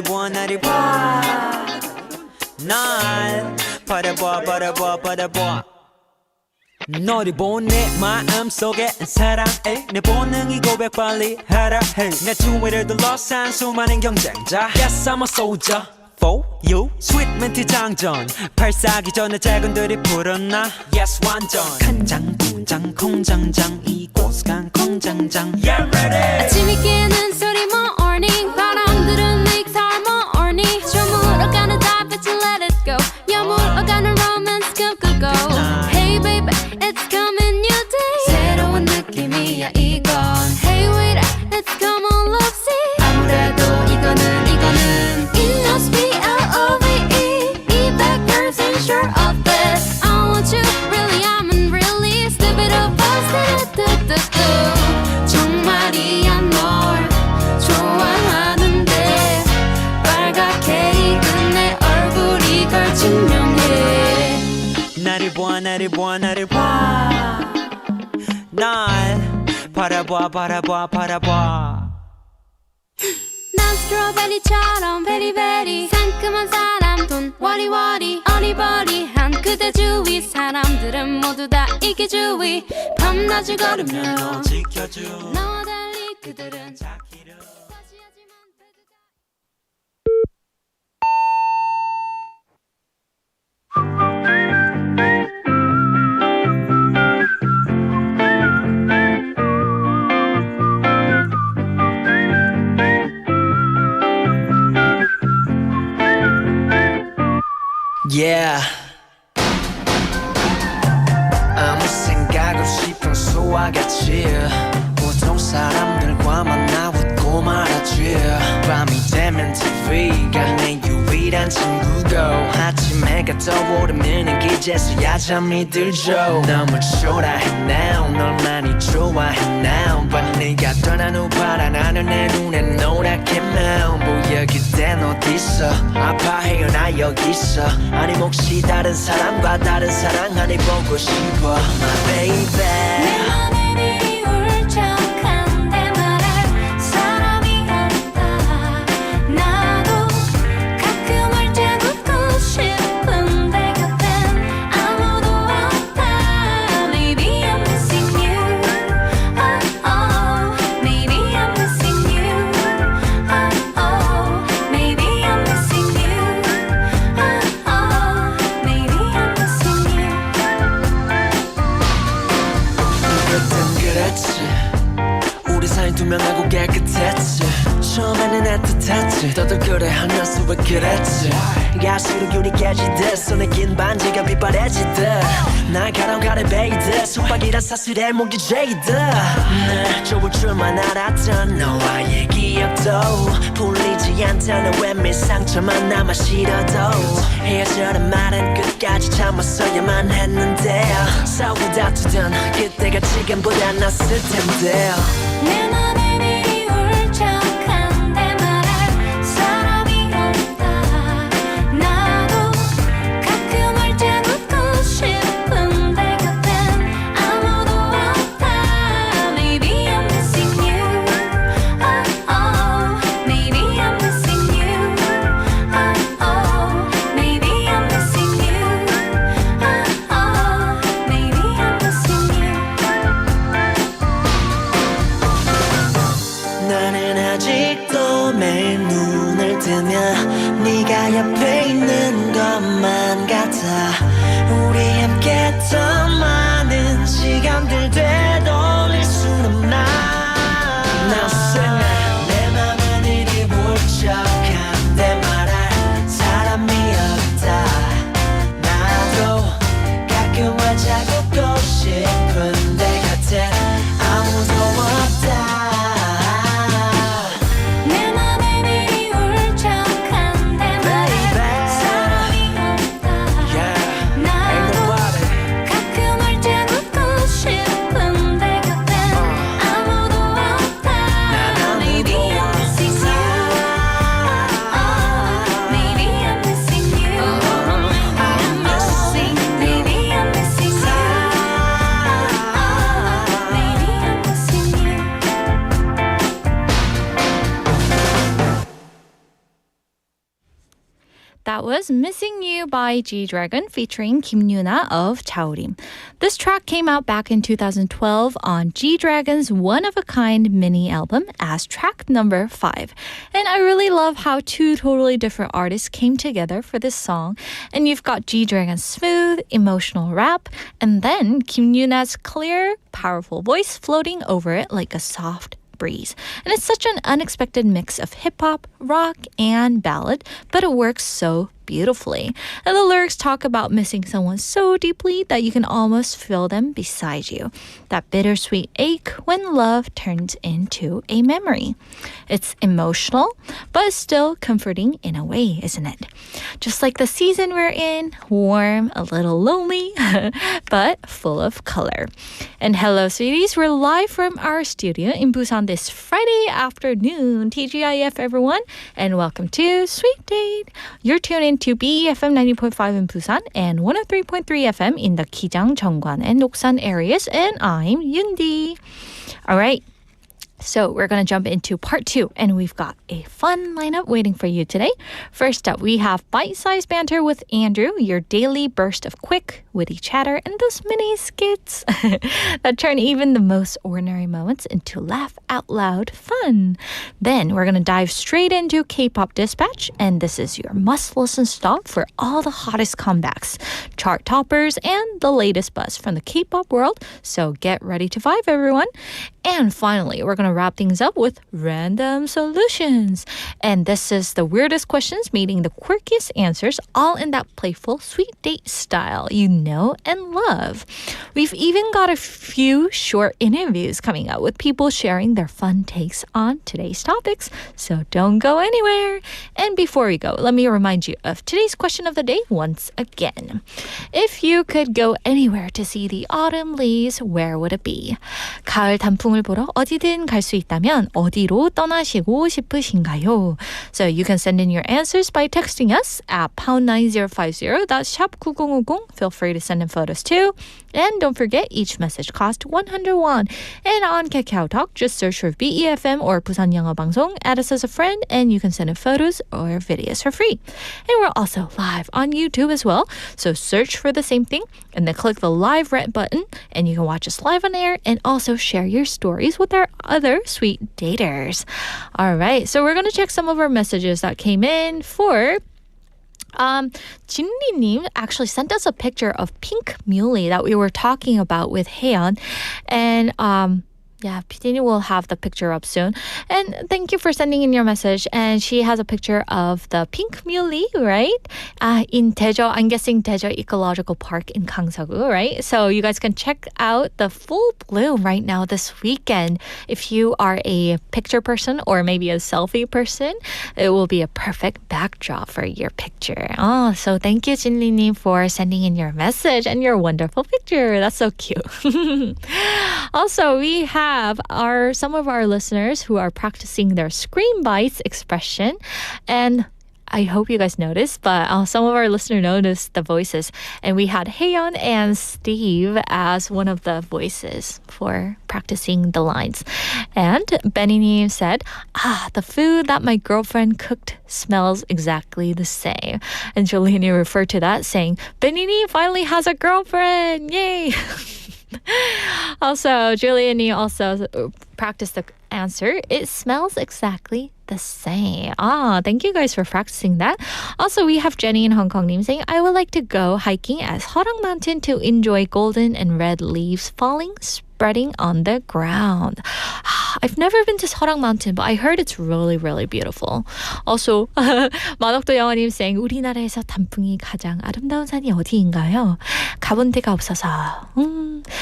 나를 보아 나를 봐 날 바라봐 바라봐 바라봐 너를 본 내 마음속에 사랑해 내 본능이 고백 빨리 하라 해내 주위를 둘러싼 수많은 경쟁자 Yes I'm a soldier for you Sweet 멘트 장전 발사기 전에 작은들이 불었나 Yes 완전 간장 공장 공장장 이곳 간 공장장 Yeah ready 아침이 깨는 소리 morning 바람들은 make time morning 저물어가는 달빛을 let it go 여물어가는 romance go go go Hey baby it's coming new day 새로운 느낌이야 이건 Hey wait let's come on love see 아무래도 이거는 It must be L-O-V-E 이 백percent sure of this I want you really I'm really stupid of us 정말이야 널 좋아하는데 빨갛게 익은 내 얼굴이 걸 증명해 나를 보아 나를 보아 나를 봐 날 바라봐 바라봐 바라봐 난 스트로베리처럼 베리베리 상큼한 사람 돈 워리워리 어리버리한 그대 주위 사람들은 모두 다 이기주의 밤낮을 걸으며 지켜줘 너와 달리 그들은 Yeah 아무 생각 없이 평소와 같이 보통 사람들과 만나 웃고 말하지 밤이 되면 TV가 내 유일한 친구고 아침에가 떠오르면 기제서야 잠이 들죠 너무 초라해 now 널 많이 좋아해 now But 네가 떠난 후 바라나는 내 눈에 노랗게 보여 그댄 어딨어 아파해요 나 여기 있어 아니 혹시 다른 사람과 다른 사랑 아니 보고 싶어 My baby 내 맘에 네 울적한데 말할 사람이 없다 나도 가끔 활짝 웃고 싶은데 곁엔 아무도 없다 Maybe I'm missing you Oh oh Maybe I'm missing you Oh oh Maybe I'm missing you Oh oh Maybe I'm missing you 그땐 그랬지 우리 사이 투명하고 깨끗했지 처음에는 애틋했지 너도 그래 하면서 왜 그랬지 갈수록 유리 깨지듯 손에 낀 반지가 빛바래지듯 날가랑 가래 베이듯 속박이란 사슬에 목이 죄이듯 날 좋을 줄만 알았던 너와의 기억도 풀리지 않다는 외면 상처만 남아 싫어도 헤어져란 말은 끝까지 참았어야만 했는데 싸우고 다투던 그때가 지금보다 낫을 텐데 내 맘에 네 울적한데 말할 사람이 없다 나도 가끔 활짝 웃고 싶은데 곁엔 아무도 없다 Maybe I'm missing you Oh oh Maybe I'm missing you Oh oh Maybe I'm missing you Oh oh Maybe I'm missing you 나는 아직도 매일 눈을 뜨면 네가 옆에 있는 것만 같아 우리 함께 했던 많은 시간들 되돌릴 순 없나 Now sing it 내 맘은 이리 울적한데 말할 사람이 없다 나도 가끔 활짝 웃고 싶은데 곁에 아무도 없다 내 맘에 네 울적한데 말할 That was Missing You by G-Dragon featuring Kim Yuna of Chaorim. This track came out back in 2012 on G-Dragon's one-of-a-kind mini album as track number 5. And I really love how two totally different artists came together for this song. And you've got G-Dragon's smooth, emotional rap, and then Kim Yuna's clear, powerful voice floating over it like a soft breeze. And it's such an unexpected mix of hip-hop, rock, and ballad, but it works so beautifully. And the lyrics talk about missing someone so deeply that you can almost feel them beside you. That bittersweet ache when love turns into a memory. It's emotional, but still comforting in a way, isn't it? Just like the season we're in, warm, a little lonely, but full of color. And hello, sweeties. We're live from our studio in Busan this Friday afternoon. TGIF, everyone, and welcome to Sweet Date. You're tuned in to BEFM 90.5 in Busan and 103.3 FM in the Kijang, Jeongwan, and Doksan areas. And I'm Yundi. All right. So we're going to jump into part 2, and we've got a fun lineup waiting for you today. First up, we have bite-sized banter with Andrew, your daily burst of quick, witty chatter, and those mini skits that turn even the most ordinary moments into laugh-out-loud fun. Then we're going to dive straight into K-Pop Dispatch, and this is your must-listen stop for all the hottest comebacks, chart toppers, and the latest buzz from the K-pop world. So get ready to vibe, everyone. And finally, we're going to wrap things up with random solutions. And this is the weirdest questions meeting the quirkiest answers, all in that playful sweet date style you know and love. We've even got a few short interviews coming up with people sharing their fun takes on today's topics. So don't go anywhere. And before we go, let me remind you of today's question of the day once again. If you could go anywhere to see the autumn leaves, where would it be? 가을 단풍을 보러 어디든 갈 수 있다면 어디로 떠나시고 싶으신가요? So you can send in your answers by texting us at #9050. That's 샵9050. Feel free to send in photos too. And don't forget, each message costs 100 won. And on KakaoTalk, just search for BEFM or 부산영어방송, add us as a friend, and you can send in photos or videos for free. And we're also live on YouTube as well. So search for the same thing, and then click the live red button, and you can watch us live on air and also share your stories with our other sweet daters. All right, so we're going to check some of our messages that came in for... 진리님 actually sent us a picture of pink muley that we were talking about with Haeyeon, and yeah, PD님 will have the picture up soon. And thank you for sending in your message. And she has a picture of the pink muley, right? In Daejeon, I'm guessing Daejeon Ecological Park in Gangseogu, right? So you guys can check out the full bloom right now this weekend. If you are a picture person or maybe a selfie person, it will be a perfect backdrop for your picture. Oh, so thank you, Jinli님, for sending in your message and your wonderful picture. That's so cute. Also, we have some of our listeners who are practicing their scream bites expression, and I hope you guys noticed, but some of our listeners noticed the voices, and we had Haeyeon and Steve as one of the voices for practicing the lines. And Benny said, the food that my girlfriend cooked smells exactly the same. And Julian referred to that saying, Benny finally has a girlfriend, yay! Also, Julian also practiced the answer. It smells exactly the same. Thank you guys for practicing that. Also, we have Jenny in Hong Kong saying, I would like to go hiking at Seorang Mountain to enjoy golden and red leaves falling, spreading on the ground. I've never been to Seorang Mountain, but I heard it's really, really beautiful. Also, 만옥도 영화님 saying, 우리나라에서 단풍이 가장 아름다운 산이 어디인가요? 가본 데가 없어서.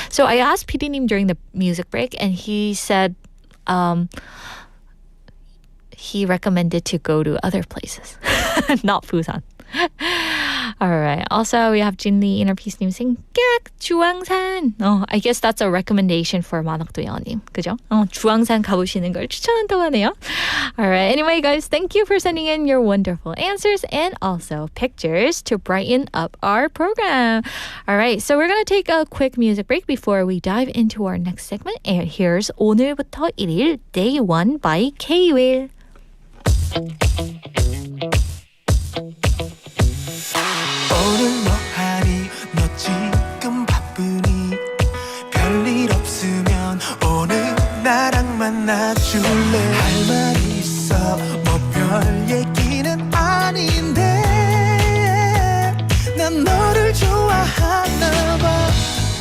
So I asked PD님 during the music break, and he said he recommended to go to other places, not Busan. All right. Also, we have Jinli Inner Peace님 saying, 깍! 주황산. I guess that's a recommendation for 만옥도 영화님. 그죠? 주황산 가보시는 걸 추천한다고 하네요. All right. Anyway, guys, thank you for sending in your wonderful answers and also pictures to brighten up our program. All right. So we're going to take a quick music break before we dive into our next segment. And here's 오늘부터 1일 Day 1 by K.Will. 나랑 만나줄래 할 말이 있어 뭐 별 얘기는 아닌데 난 너를 좋아하나 봐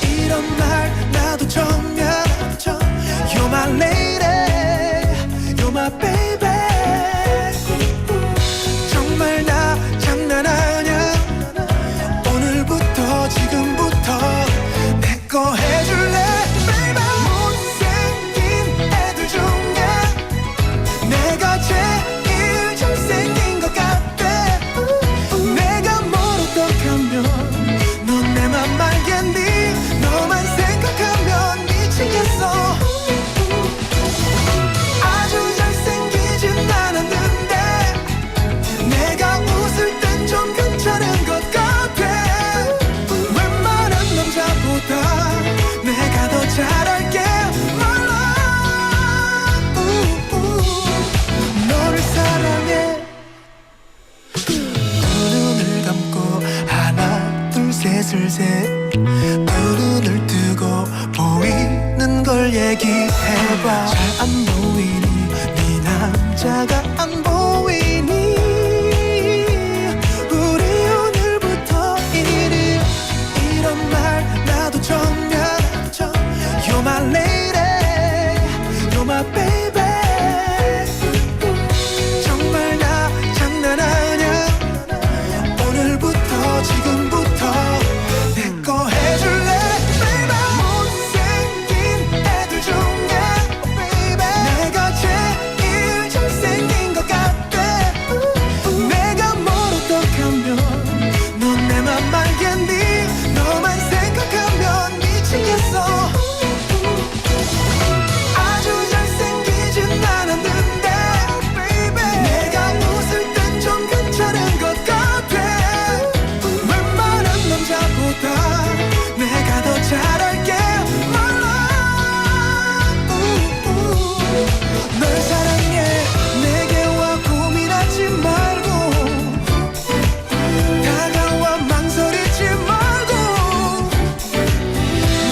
이런 말 나도 처음이야 You're my lady You're my baby 정말 나 장난 아냐 오늘부터 지금부터 내 거 해줄래 baby 못생긴 애들 중에 내가 제일 잘생긴 것 같아 내가 뭘 어떡하면 넌 내 맘 알겠니 너만 생각하면 미치겠어 아주 잘생기진 않았는데 내가 웃을 땐 좀 괜찮은 것 같아 웬만한 남자보다 내가 더 잘할게 My love 너를 사랑해 두 눈을 감고 하나 둘 셋을 셋두 눈을 뜨고 보이는 걸 얘기해봐 잘 안 보이니 네 남자가 안 보이니 우리 오늘부터 1일 이런 말 나도 처음이야 You're my lady You're my baby 정말 나 장난 아냐 오늘부터 지금부터 내 거 해줄래 baby 못생긴 애들 중에 baby 내가 제일 잘생긴 것 같아 내가 뭘 어떡하면 넌 내 맘 알겠니 너만 생각하면 미치겠어 아주 잘생기진 않았는데 baby 내가 웃을 땐 좀 괜찮은 것 같아 웬만한 남자보다 내가 더 잘할게 My love 널 사랑해 내게 와 고민하지 말고 다가와 망설이지 말고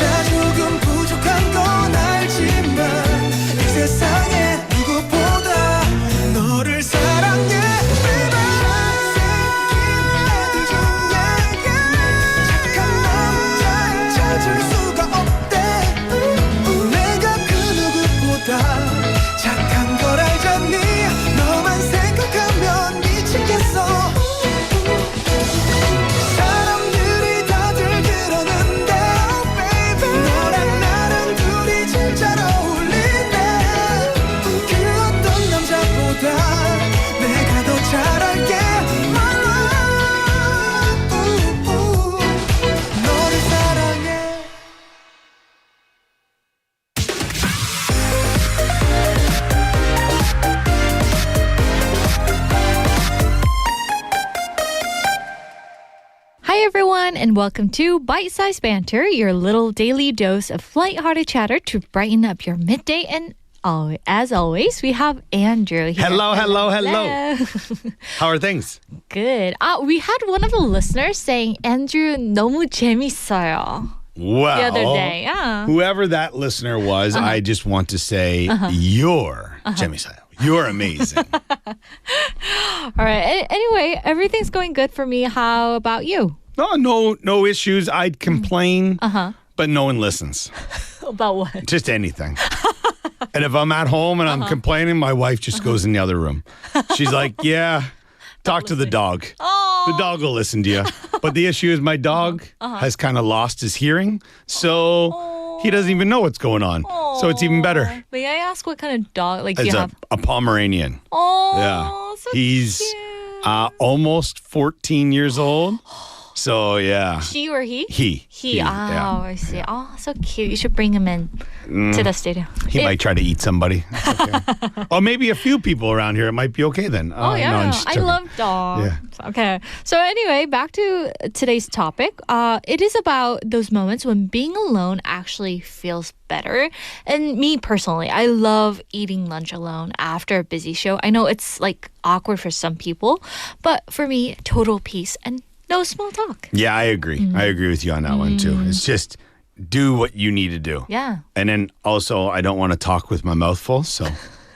나 조금 부족한 건 알지만 이 세상에 누구보다 너를 사랑해 baby 잘생긴 애들 중에 착한 남자 찾을 수가 없대 내가 그 누구보다 착한 걸 알잖니 너만 생각하면 미치겠어 사람들이 다들 그러는데 baby 너랑 나랑 둘이 제일 잘 어울린대 그 어떤 남자보다 내가 더 잘할게 My love 너를 사랑해 Hi, everyone, and welcome to Bite Size Banter, your little daily dose of lighthearted chatter to brighten up your midday. And as always, we have Andrew here. Hello. How are things? Good. We had one of the listeners saying, Andrew, 너무 재밌어요. Well, The other day, yeah. whoever that listener was, I just want to say you're 재밌어요. You're amazing. All right. Anyway, everything's going good for me. How about you? No issues. I'd complain, but no one listens. About what? Just anything. And if I'm at home and I'm complaining, my wife just goes in the other room. She's like, yeah, talk to the dog. The dog will listen to you. But the issue is my dog has kind of lost his hearing. So he doesn't even know what's going on. So it's even better. May I ask what kind of dog? Like, It's you have? a Pomeranian. Oh, Yeah. so He's cute. almost 14 years old. So, yeah. She or he? He. He. yeah. Oh, I see. Oh, so cute. You should bring him in to the studio. He might try to eat somebody. That's okay. Or maybe a few people around here. It might be okay then. Oh, yeah. No, I'm just I joking. love dogs. Yeah. Okay. So, anyway, back to today's topic. It is about those moments when being alone actually feels better. And me personally, I love eating lunch alone after a busy show. I know it's like awkward for some people, but for me, total peace and no small talk. Yeah, I agree. I agree with you on that one too. It's just do what you need to do. Yeah. And then also, I don't want to talk with my mouth full, so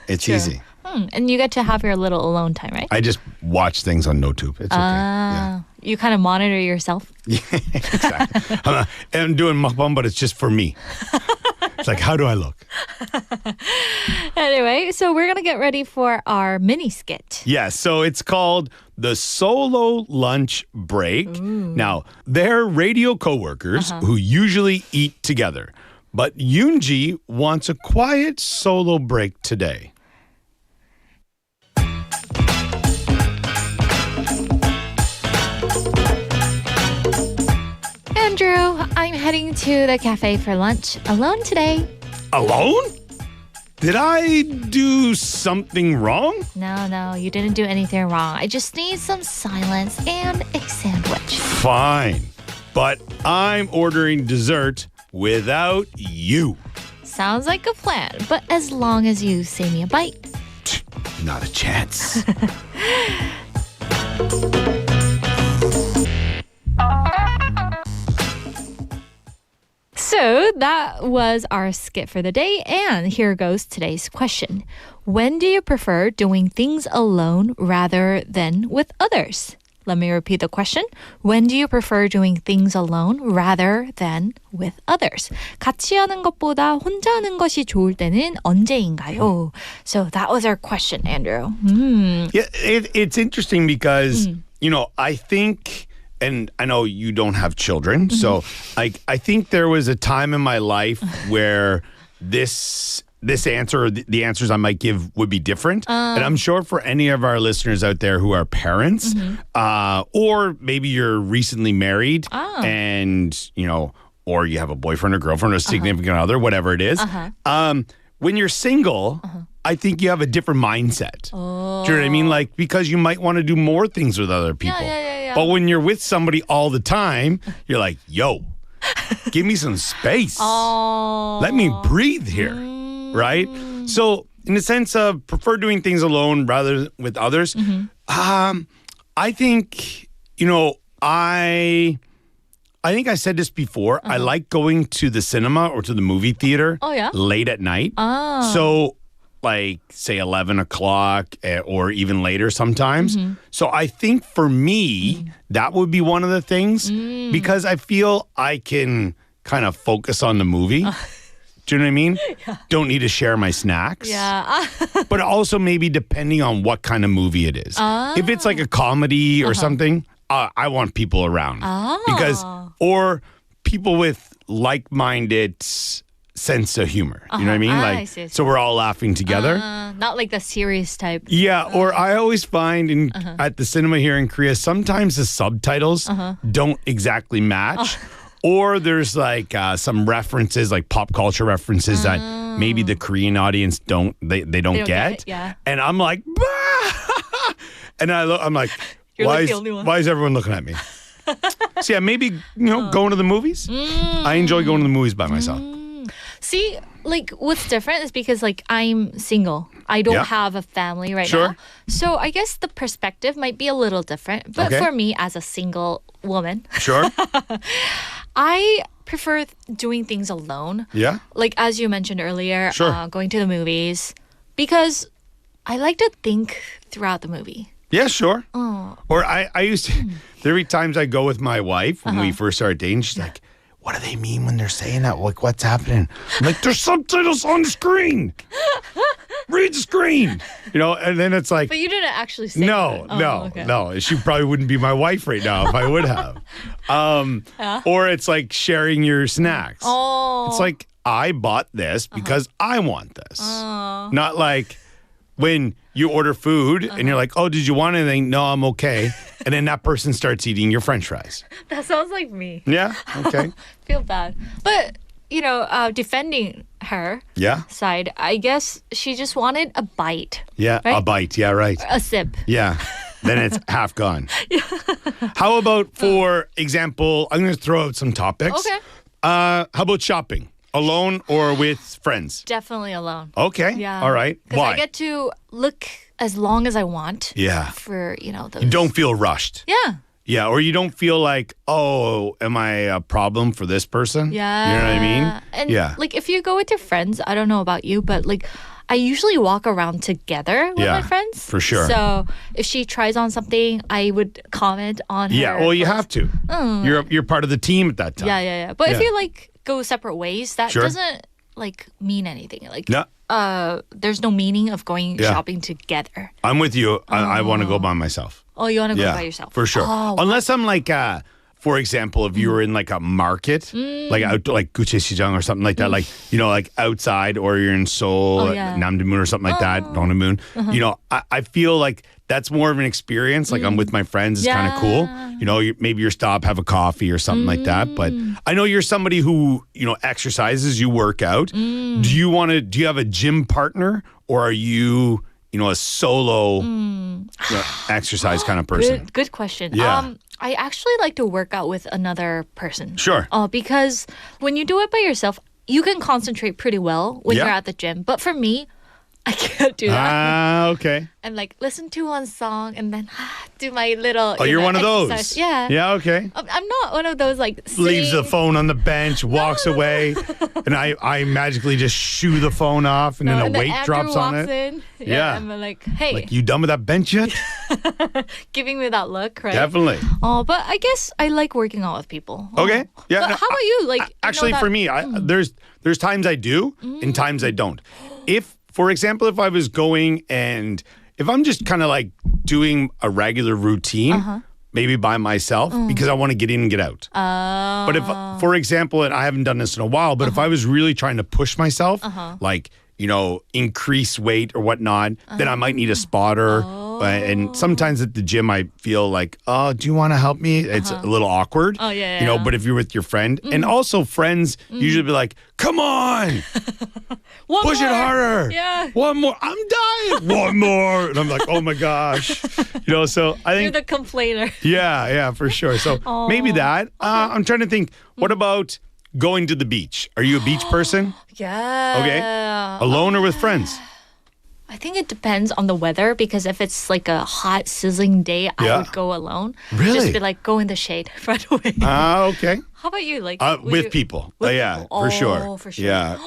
it's easy. And you get to have your little alone time, right? I just watch things on NoTube. It's okay. Yeah. You kind of monitor yourself. Yeah, exactly. I'm doing mukbang, but it's just for me. It's like, how do I look? Anyway, so we're going to get ready for our mini skit. Yeah, so it's called the Solo Lunch Break. Now, they're radio coworkers who usually eat together. But Yoonji wants a quiet solo break today. Andrew, I'm heading to the cafe for lunch alone today. Alone? Did I do something wrong? No, you didn't do anything wrong. I just need some silence and a sandwich. Fine. But I'm ordering dessert without you. Sounds like a plan, but as long as you save me a bite. Not a chance. So that was our skit for the day, and here goes today's question. When do you prefer doing things alone rather than with others? Let me repeat the question. When do you prefer doing things alone rather than with others? 같이 하는 것보다 혼자 하는 것이 좋을 때는 언제인가요? So that was our question, Andrew. Yeah, it's interesting because, I think... And I know you don't have children, so I think there was a time in my life where this answer, or the answers I might give would be different. And I'm sure for any of our listeners out there who are parents, or maybe you're recently married and, or you have a boyfriend or girlfriend or significant other, whatever it is. When you're single, I think you have a different mindset. Do you know what I mean? Like, because you might want to do more things with other people. Yeah. But when you're with somebody all the time, you're like, yo, give me some space. Let me breathe here, right? So in the sense of prefer doing things alone rather than with others, I think, I think I said this before. I like going to the cinema or to the movie theater late at night. So like, say, 11 o'clock or even later sometimes. So I think for me, that would be one of the things because I feel I can kind of focus on the movie. Do you know what I mean? Yeah. Don't need to share my snacks. Yeah. But also maybe depending on what kind of movie it is. If it's like a comedy or something, I want people around. Because, or people with like-minded sense of humor. You know what I mean? Like, so we're all laughing together. Not like the serious type. Yeah, or I always find at the cinema here in Korea, sometimes the subtitles don't exactly match. Or there's like some references, like pop culture references that maybe the Korean audience don't get. Yeah. And I'm like, bah! And I'm like, why is everyone looking at me? So yeah, maybe going to the movies. I enjoy going to the movies by myself. See, like what's different is because like I'm single. I don't have a family right now. So I guess the perspective might be a little different. But for me as a single woman, I prefer doing things alone. Yeah. Like as you mentioned earlier, going to the movies because I like to think throughout the movie. Yeah, sure. Or I used to, there were times I go with my wife when we first started dating. She's like, what do they mean when they're saying that? Like, what's happening? I'm like, there's subtitles on the screen. Read the screen. And then it's like. But you didn't actually say no, that. No. She probably wouldn't be my wife right now if I would have. Or it's like sharing your snacks. It's like, I bought this because I want this. Not like when you order food and you're like, oh, did you want anything? No, I'm okay. And then that person starts eating your French fries. That sounds like me. Yeah? Okay. Feel bad. But, defending her side, I guess she just wanted a bite. Yeah, right? A bite. Yeah, right. A sip. Yeah. Then it's half gone. How about, for example, I'm going to throw out some topics. Okay. How about shopping? Alone or with friends? Definitely alone. Okay. Yeah. All right. Why? Because I get to look as long as I want. Yeah. For, those. You don't feel rushed. Yeah. Yeah, or you don't feel like, oh, am I a problem for this person? Yeah. You know what I mean? And yeah. like if you go with your friends, I don't know about you, but like I usually walk around together with my friends. For sure. So if she tries on something, I would comment on her. Yeah, well, you have to. You're part of the team at that time. Yeah. But if you like go separate ways, that Sure. doesn't like mean anything. Like No. there's no meaning of going shopping together. I'm with you. I want to go by myself. Oh, you want to go Yeah, by yourself? for sure. Oh, Unless I'm like, for example, if you were in like a market, like out like Guchesijang or something like that, like like outside, or you're in Seoul, Namdaemun or something like that, Dongdaemun. I feel like that's more of an experience. Like I'm with my friends, it's kind of cool. Maybe your stop, have a coffee or something like that. But I know you're somebody who exercises, you work out. Do you have a gym partner, or are you a solo exercise kind of person? Good question. Yeah. I actually like to work out with another person. Sure. Because when you do it by yourself, you can concentrate pretty well when Yeah. you're at the gym. But for me, I can't do that. Okay. And like listen to one song and then do my little. Oh, you're one of those. exercise. Yeah. Yeah, okay. I'm not one of those like. Leaves the sitting- phone on the bench, walks away, and I magically just shoo the phone off, and No, then and a weight Andrew drops on walks it. in. Yeah. I'm like, hey, Like, you done with that bench yet? giving me that look, right? Definitely. Oh, but I guess I like working out with people. Okay. Yeah. But no, how about you? Like, actually, for me, there's times I do and times I don't. If, for example, if I was going and if I'm just kind of like doing a regular routine, maybe by myself, because I want to get in and get out. But if, for example, and I haven't done this in a while, but if I was really trying to push myself, like, increase weight or whatnot, then I might need a spotter. And sometimes at the gym, I feel like, oh, do you want to help me? It's a little awkward. Oh, yeah. But if you're with your friend, and also friends usually be like, come on, push it harder. Yeah. One more. I'm dying. One more. And I'm like, oh my gosh. So I think. You're the complainer. Yeah, for sure. So maybe that. I'm trying to think, what about going to the beach? Are you a beach person? Yeah. Okay. Alone or with friends? I think it depends on the weather because if it's like a hot, sizzling day, I Yeah. would go alone. Really? Just be like, go in the shade right away. Okay. How about you? Like With people. with Yeah, people? for sure. Oh, for sure. Yeah.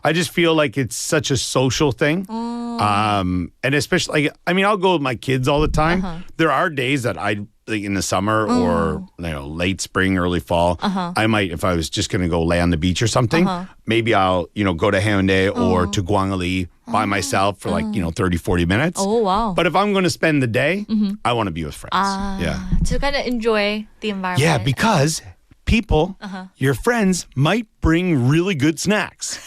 I just feel like it's such a social thing. And especially, I'll go with my kids all the time. There are days that like in the summer or late spring, early fall, I might, if I was just going to go lay on the beach or something, maybe I'll, go to Haeundae or to Gwangali by myself for 30, 40 minutes. Oh, wow. But if I'm going to spend the day, I want to be with friends. Yeah. To kind of enjoy the environment. Yeah, because people, your friends might bring really good snacks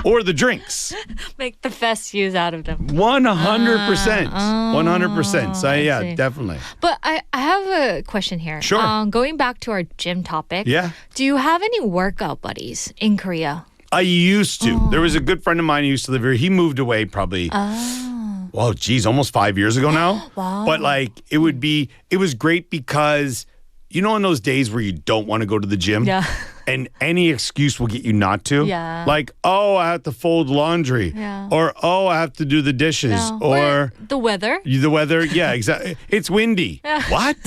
or the drinks. Make the best use out of them. 100%. 100%. So, yeah, see. definitely. But I have a question here. Sure. Going back to our gym topic. Yeah. Do you have any workout buddies in Korea? I used to. There was a good friend of mine who used to live here. He moved away probably, almost 5 years ago now. Wow. But it was great because, in those days where you don't want to go to the gym? Yeah. And any excuse will get you not to. Yeah. Like, I have to fold laundry. Yeah. Or, I have to do the dishes. Yeah. Or the weather. the weather. Yeah, exactly. It's windy. What?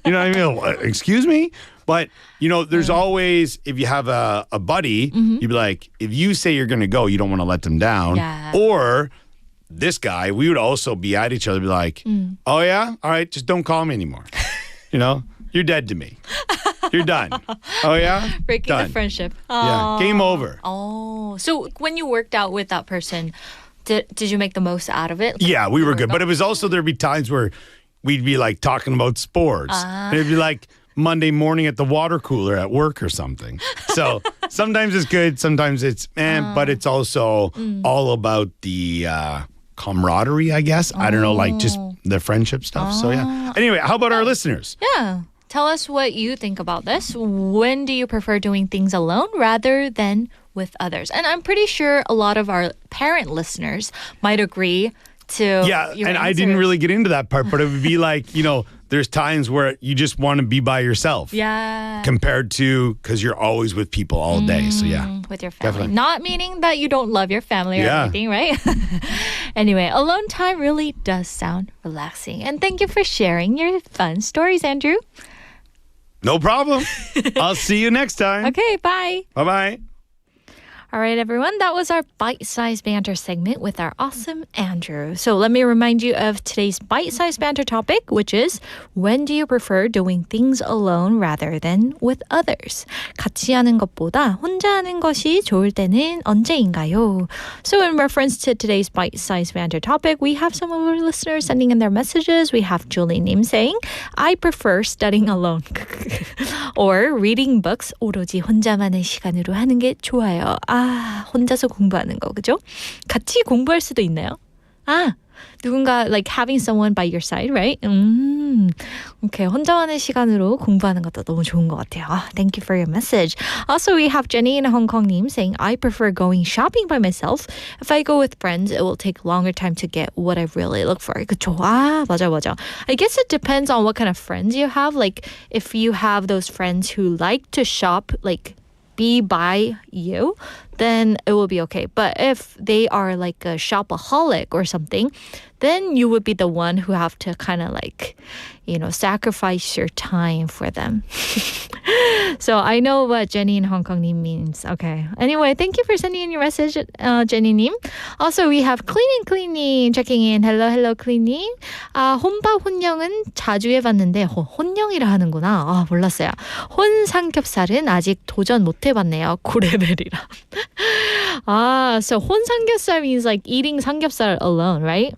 You know what I mean? What? Excuse me? But, there's always, if you have a buddy, you'd be like, if you say you're going to go, you don't want to let them down. Yeah. Or this guy, we would also be at each other, be like, oh, yeah? All right, just don't call me anymore. You're dead to me. You're done. Oh, yeah? Breaking Done. the friendship. Yeah, game over. Oh. So when you worked out with that person, did you make the most out of it? Yeah, we were good. But it was also, there'd be times where we'd be talking about sports. And it'd be Monday morning at the water cooler at work or something. So sometimes it's good, sometimes it's but it's also all about the camaraderie, I guess. I don't know, just the friendship stuff. So yeah. Anyway, how about our listeners? Yeah. Tell us what you think about this. When do you prefer doing things alone rather than with others? And I'm pretty sure a lot of our parent listeners might agree to Yeah, your and I didn't answers. really get into that part, but it would be there's times where you just want to be by yourself. Yeah. Compared to, because you're always with people all day. So yeah. With your family. Definitely. Not meaning that you don't love your family or Yeah. anything, right? Anyway, alone time really does sound relaxing. And thank you for sharing your fun stories, Andrew. No problem. I'll see you next time. Okay, bye. Bye-bye. All right, everyone, that was our bite-sized banter segment with our awesome Andrew. So let me remind you of today's bite-sized banter topic, which is when do you prefer doing things alone rather than with others? 같이 하는 것보다 혼자 하는 것이 좋을 때는 언제인가요? So in reference to today's bite-sized banter topic, we have some of our listeners sending in their messages. We have Julie Nim saying, I prefer studying alone. Or reading books 오로지 혼자만의 시간으로 하는 게 좋아요. 혼자서 공부하는 거, 그죠? 같이 공부할 수도 있나요? 누군가 like having someone by your side, right? Okay, 혼자만의 시간으로 공부하는 것도 너무 좋은 것 같아요. Thank you for your message. Also, we have Jenny in Hong Kong 님 saying, I prefer going shopping by myself. If I go with friends, it will take longer time to get what I really look for. 그쵸? 맞아. I guess it depends on what kind of friends you have. Like, if you have those friends who like to shop, like, be by you, then it will be okay. But if they are like a shopaholic or something, then you would be the one who have to kind of like, sacrifice your time for them. So I know what Jenny in Hong Kong 님 means. Okay. Anyway, thank you for sending in your message, Jenny 님. Also, we have Clean 님 checking in. Hello, Clean 님. 혼밥 혼영은 자주 해봤는데 혼영이라 하는구나. 몰랐어요. 혼삼겹살은 아직 도전 못 해봤네요. 고레벨이라. So 혼삼겹살 means like eating 삼겹살 alone, right?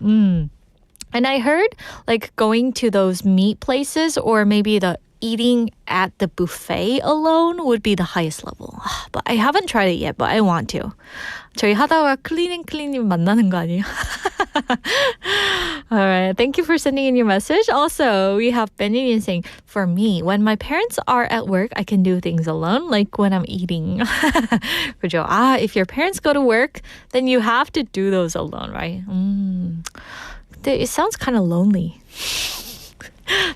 And I heard like going to those meat places or maybe the eating at the buffet alone would be the highest level. But I haven't tried it yet, but I want to. 저희 하다가 클리닝님 만나는 거 아니에요? All right. Thank you for sending in your message. Also, we have Benny saying, for me, when my parents are at work, I can do things alone, like when I'm eating. 그죠? If your parents go to work, then you have to do those alone, right? It sounds kind of lonely.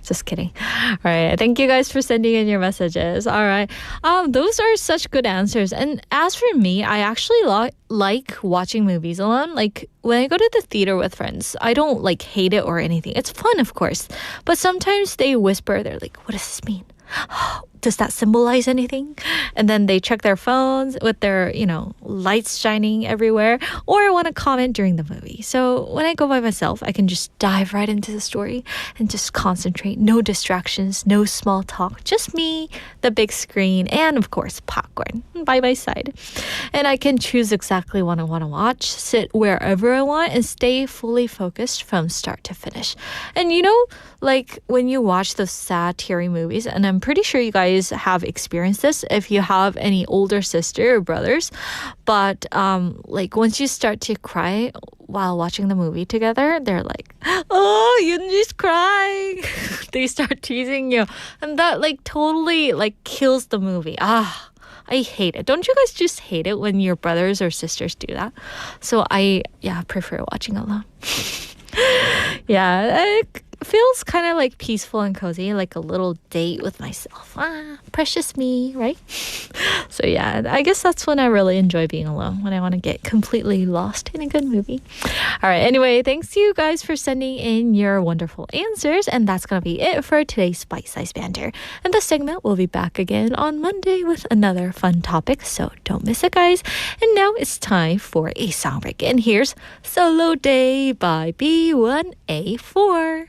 Just kidding. All right. Thank you guys for sending in your messages. All right. Those are such good answers. And as for me, I actually like watching movies alone. Like when I go to the theater with friends, I don't like hate it or anything. It's fun, of course. But sometimes they whisper, they're like, what does this mean? Does that symbolize anything? And then they check their phones with their, lights shining everywhere or want to comment during the movie. So when I go by myself, I can just dive right into the story and just concentrate. No distractions, no small talk, just me, the big screen, and of course, popcorn by my side. And I can choose exactly what I want to watch, sit wherever I want, and stay fully focused from start to finish. And like when you watch those sad, teary movies, and I'm pretty sure you guys have experienced this if you have any older sister or brothers, but like once you start to cry while watching the movie together, they're like, oh, Yoonji's crying. They start teasing you, and that like totally like kills the movie. I hate it. Don't you guys just hate it when your brothers or sisters do that? So I prefer watching alone. It feels kind of like peaceful and cozy, like a little date with myself. Precious me, right? So I guess that's when I really enjoy being alone, when I want to get completely lost in a good movie. All right, anyway, thanks to you guys for sending in your wonderful answers. And that's going to be it for today's Bite-Sized Banter. And this segment will be back again on Monday with another fun topic, so don't miss it, guys. And now it's time for a song break. And here's Solo Day by B1A4.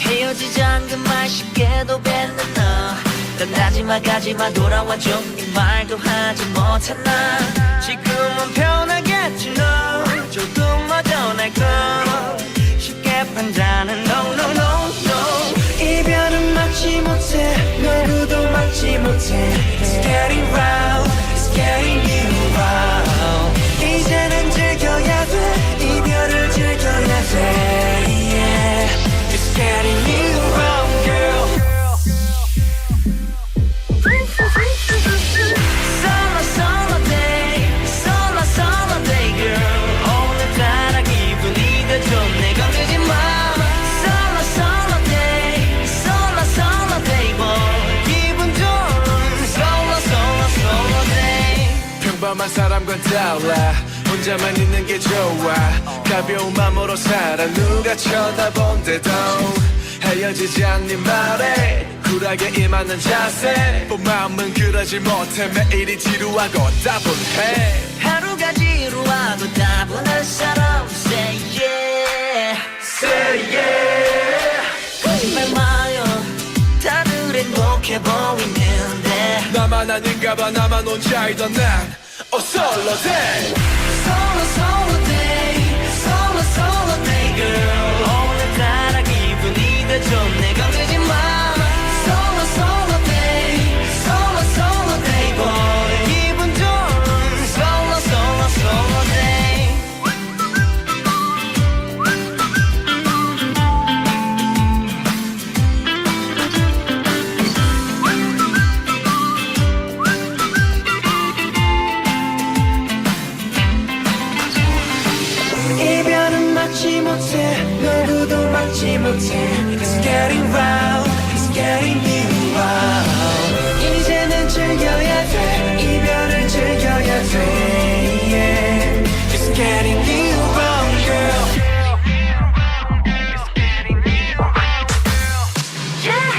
헤어지자 한금말 쉽게도 뱉는 너 떠나지마 가지마 돌아와줘 네 말도 하지 못했나 지금은 편하겠지 너 조금 어전할 걸 쉽게 판단은 no no no no 이별은 막지 못해 누구도 막지 못해 It's getting round It's getting you round 이제는 즐겨야 돼 이별을 즐겨야 돼 yeah. It's getting you round girl Summer 세상은 달라 혼자만 있는 게 좋아 가벼운 마음으로 살아 누가 쳐다본대도 헤어지지 않는 말에 쿨하게 임하는 자세 뭐 마음은 그러지 못해 매일이 지루하고 따분해 하루가 지루하고 따분한 사람 Say yeah Say yeah 거짓말 마요 다들 행복해 보이는데 나만 아닌가봐 나만 혼자이던 난 solo day Solo solo day Solo solo day girl 오늘따라 기분이 더 좋네 건들지 마 Solo solo day Solo solo day boy 기분 좋은 Solo solo solo day 이별은 막지 못해 누구도 막지 못해 It's getting round It's getting you out 이제는 즐겨야 돼 이별을 즐겨야 돼 yeah. It's getting you round girl It's getting you round Yeah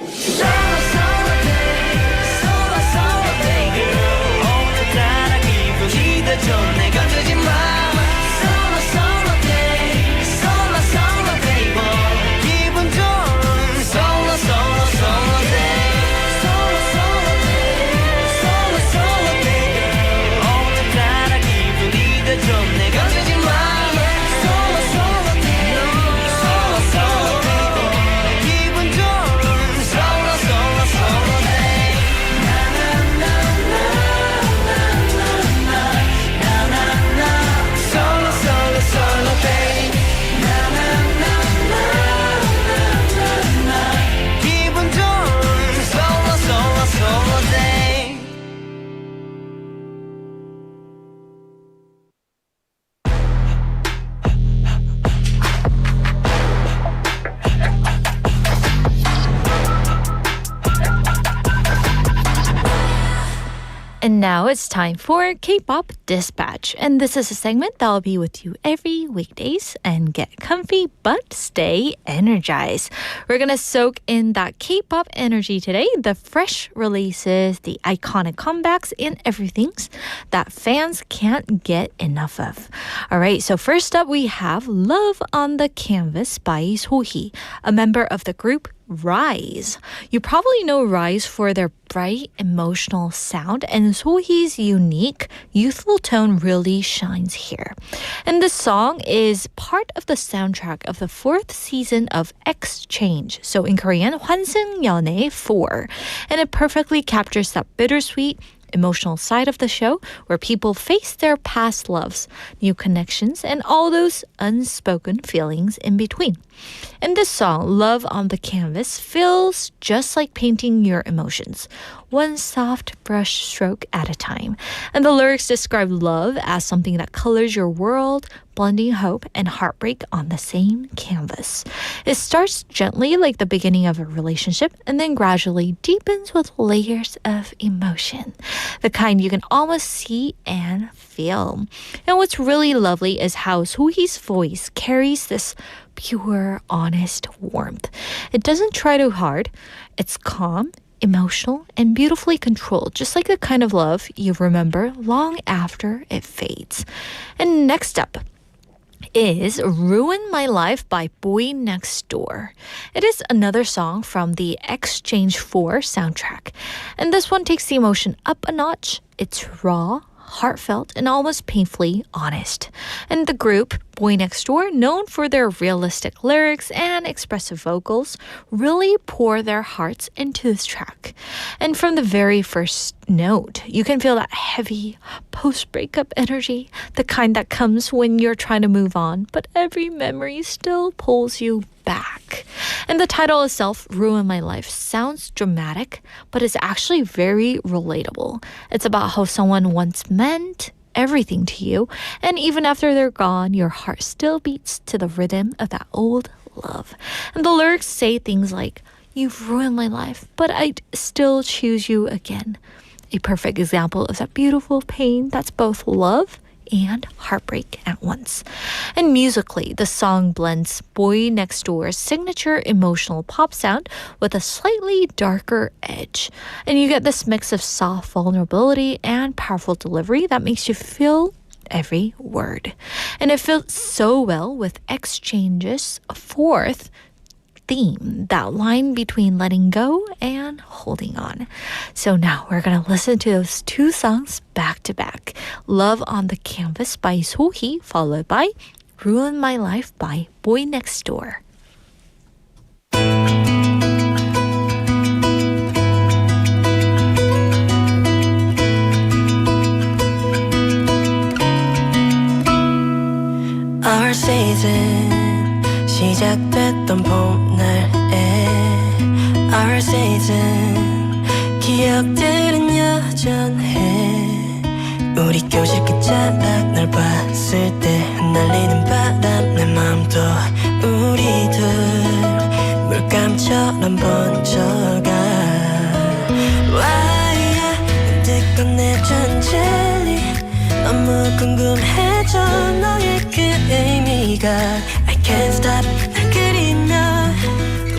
Solo solo day Solo solo day girl 오늘따라 기분이 더 좋네 건들지 마 Solo solo day Solo solo day boy 기분 좋은 Solo solo solo day Solo solo day Solo solo day girl 오늘따라 기분이 더 좋네 건들지 마 Solo solo day Solo solo day boy 기분 좋은 Solo solo solo day Na na na na na na na na na na Solo solo solo day Na na na na na na na 기분 좋은 Solo solo solo day And now it's time for K-Pop Dispatch. And this is a segment that will be with you every weekdays and get comfy but stay energized. We're going to soak in that K-pop energy today, the fresh releases, the iconic comebacks, and everything that fans can't get enough of. All right, so first up we have Love on the Canvas by SOHEE, a member of the group Rise. You probably know Rise for their bright, emotional sound, and SOHEE's unique, youthful tone really shines here. And this song is part of the soundtrack of the 4th season of Exchange, so in Korean, 환승연애 4. And it perfectly captures that bittersweet, emotional side of the show where people face their past loves, new connections, and all those unspoken feelings in between. And this song, Love on the Canvas, feels just like painting your emotions, one soft brush stroke at a time. And the lyrics describe love as something that colors your world, blending hope and heartbreak on the same canvas. It starts gently like the beginning of a relationship and then gradually deepens with layers of emotion, the kind you can almost see and feel. And what's really lovely is how SOHEE's voice carries this pure, honest warmth. It doesn't try too hard. It's calm, emotional, and beautifully controlled, just like the kind of love you remember long after it fades. And next up is Ruin My Life by BOYNEXTDOOR. It is another song from the Exchange 4 soundtrack. And this one takes the emotion up a notch. It's raw, heartfelt, and almost painfully honest. And the group, BOYNEXTDOOR, known for their realistic lyrics and expressive vocals, really pour their hearts into this track. And from the very first note, you can feel that heavy post-breakup energy, the kind that comes when you're trying to move on, but every memory still pulls you back. And the title itself, Ruin My Life, sounds dramatic, but it's actually very relatable. It's about how someone once meant everything to you, and even after they're gone, your heart still beats to the rhythm of that old love. And the lyrics say things like, "You've ruined my life, but I'd still choose you again. a perfect example of that beautiful pain that's both love and heartbreak at once. And musically, the song blends Boy Next Door's signature emotional pop sound with a slightly darker edge. And you get this mix of soft vulnerability and powerful delivery that makes you feel every word. And it fits so well with Exchange's fourth theme, that line between letting go and holding on. So now we're going to listen to those two songs back to back. Love on the Canvas by SOHEE, followed by Ruin My Life by Boy Next Door. Our season 시작됐던 봄날에 Our season 기억들은 여전해 우리 교실 끝자락 널 봤을 때 흩날리는 바람 내 맘도 우리들 물감처럼 번져가 Why 문득 꺼내준 젤리 너무 궁금해져 너의 그 의미가 I can't stop 날 그리며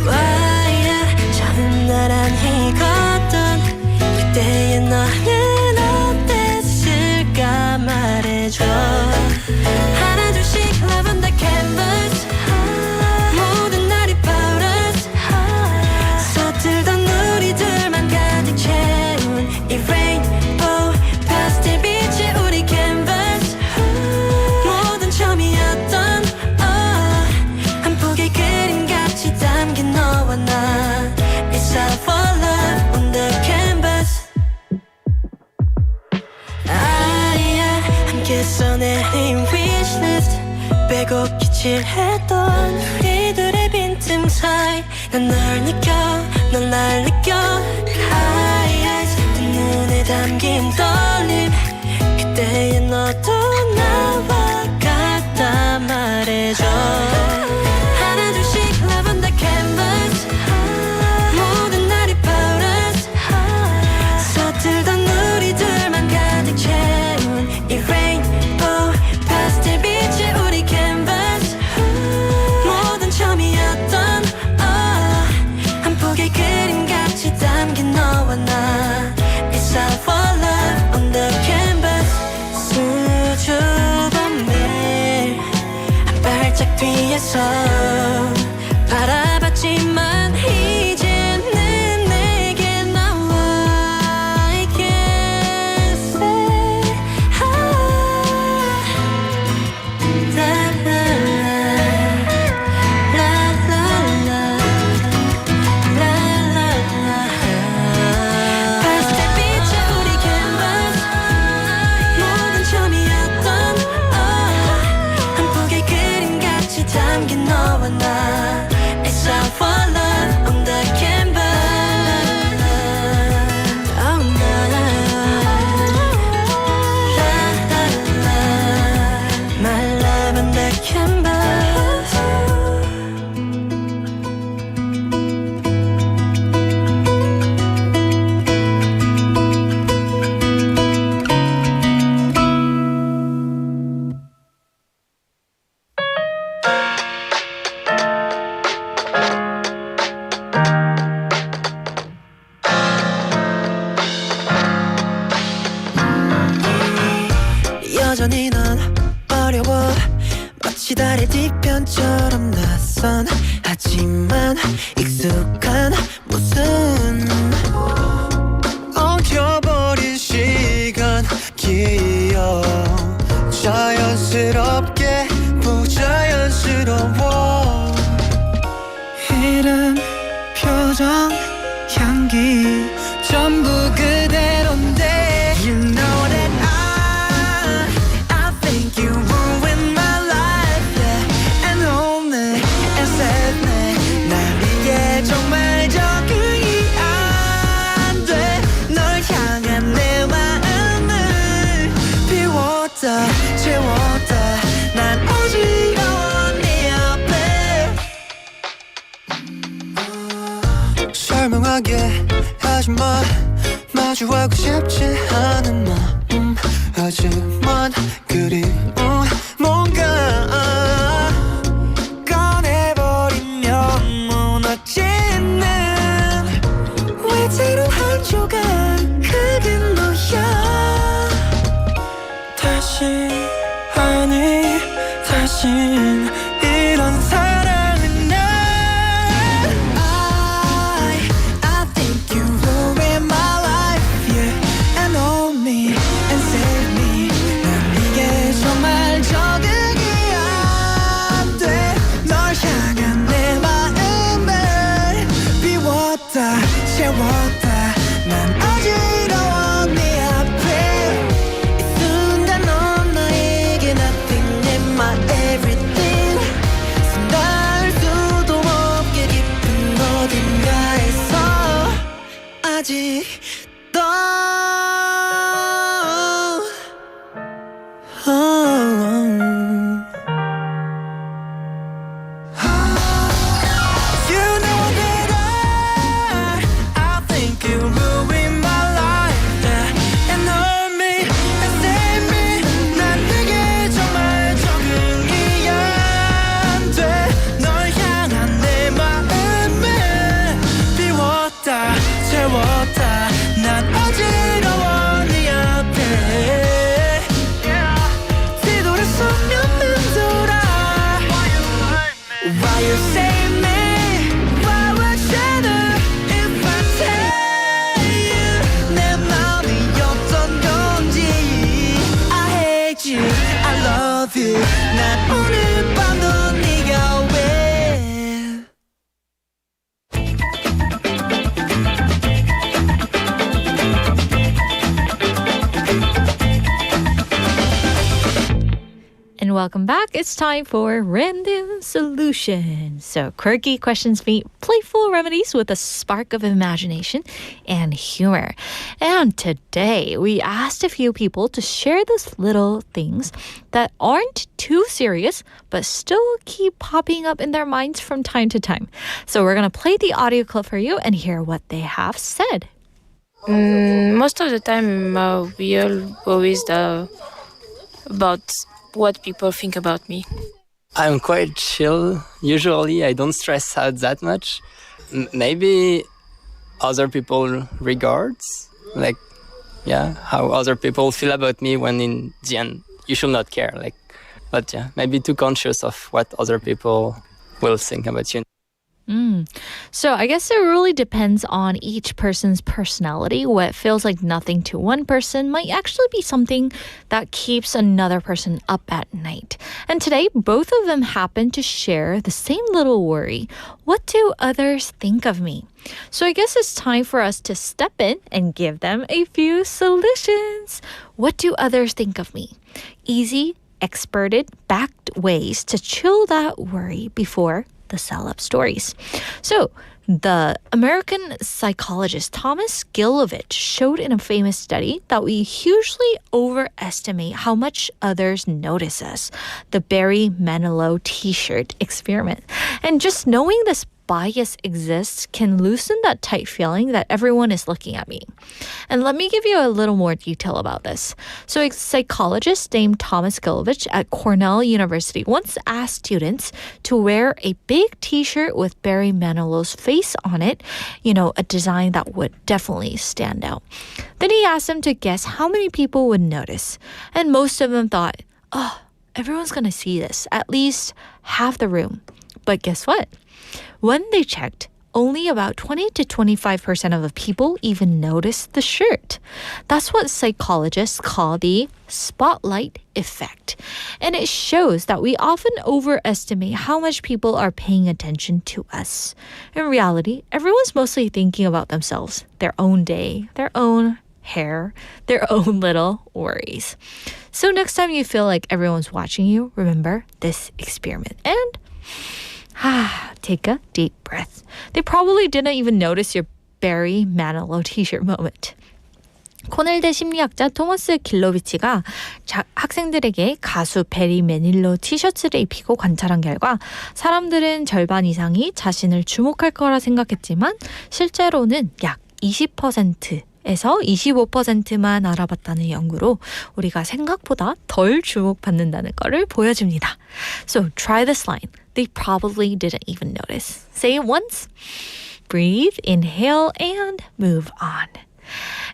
Why 처음 나란히 걷던 그때의 너는 어땠을까 말해줘 하나 둘씩 love on the canvas 모든 날이 보너스 서툴던 우리들만 가득 채운 이 rainbow pastel 빛의 우리 canvas 모든 처음이었던 한 폭의 그림같이 담긴 너와 나 It's all for love on the canvas 함께 써내린 wishlist 빼곡히 칠했던 우리들의 빈틈 사이 난 널 느껴 넌 날 느껴 Highlights 내 눈에 담긴 떨림 그때의 너도 나와 같다 말해줘 하나 둘씩 love on the canvas 모든 날이 보너스 서툴던 우리들만 가득 채운 이 rainbow pastel 빛의 우리 canvas 모든 처음이었던 한 폭의 그림같이 담긴 너와 나 It's all for love on the canvas 수줍은 매일 한 발짝 뒤에서 바라봤지만 이제는 내게 나와 I can't say la la la la pastel 빛의 우리 canvas 모든 처음이었던 한 폭의 그림같이 담긴 너와 나 It's all for love on the canvas Oh na la la My love on the canvas 여전히 넌 어려워 마치 달의 뒤편처럼 낯선 하지만 익숙한 모습 엉켜버린 시간 기억 자연스럽게 부자연스러워 이름 표정 향기 전부 그대로인데 You know that I think you ruined my life yeah. And hold me and set me 난 이게 정말 적응이 안 돼 널 향한 내 마음을 비웠다 채웠다 난 어지러워 네 앞에 설명하게 하지마 마주하고 싶지 않은 마음 하지만 그리운 뭔가 꺼내버리면 무너지는 위태로운 한 조각 그게 너야 다시 아니 다신 이런 사랑은 난 I think you ruined my life yeah and hold me and save me 난 이게 정말 적응이 안 돼 널 향한 내 마음을 비웠다 채웠다 난 어지러워 네 앞에 이 순간 넌 나에게 nothing in my everything 닿을 수도 없게 깊은 어딘가에서 아직 You know that I think you ruined my life yeah. And hold me and save me 난 네게 정말 적응이 안 돼 널 향한 내 마음을 비웠다 채웠다 난 어지러워 네 앞에 뒤돌아서면 흔들어 Why you save me? Why would you do if I tell you 내 마음이 어떤 건지 I hate you, I love you 난 오늘 밤도 네가 왜 And welcome back. It's time for Random Solution. So quirky questions meet playful remedies with a spark of imagination and humor. And today we asked a few people to share those little things that aren't too serious but still keep popping up in their minds from time to time. So we're going to play the audio clip for you and hear what they have said. Most of the time we always about what people think about me. I'm quite chill. Usually I don't stress out that much. Maybe other people regards, like, yeah, how other people feel about me when in the end you should not care. Like, but yeah, maybe too conscious of what other people will think about you. So I guess it really depends on each person's personality. What feels like nothing to one person might actually be something that keeps another person up at night. And today, both of them happen to share the same little worry. What do others think of me? So I guess it's time for us to step in and give them a few solutions. What do others think of me? Easy, experted, backed ways to chill that worry before the sell-up stories. So, the American psychologist Thomas Gilovich showed in a famous study that we hugely overestimate how much others notice us. The Barry Manilow t-shirt experiment. And just knowing this bias exists can loosen that tight feeling that everyone is looking at me. And let me give you a little more detail about this. So a psychologist named Thomas Gilovich at Cornell University once asked students to wear a big t-shirt with Barry Manilow's face on it, a design that would definitely stand out. Then he asked them to guess how many people would notice. And most of them thought, oh, everyone's going to see this, at least half the room. But guess what? When they checked, only about 20 to 25% of the people even noticed the shirt. That's what psychologists call the spotlight effect. And it shows that we often overestimate how much people are paying attention to us. In reality, everyone's mostly thinking about themselves, their own day, their own hair, their own little worries. So next time you feel like everyone's watching you, remember this experiment. And take a deep breath. They probably didn't even notice your Barry Manilow t-shirt moment. 코넬대 심리학자 토머스 길로비치가 학생들에게 가수 베리 매닐로 티셔츠를 입히고 관찰한 결과 사람들은 절반 이상이 자신을 주목할 거라 생각했지만 실제로는 약 20% 에서 25%만 알아봤다는 연구로 우리가 생각보다 덜 주목받는다는 것을 보여줍니다. So try this line. They probably didn't even notice. Say it once. Breathe, inhale, and move on.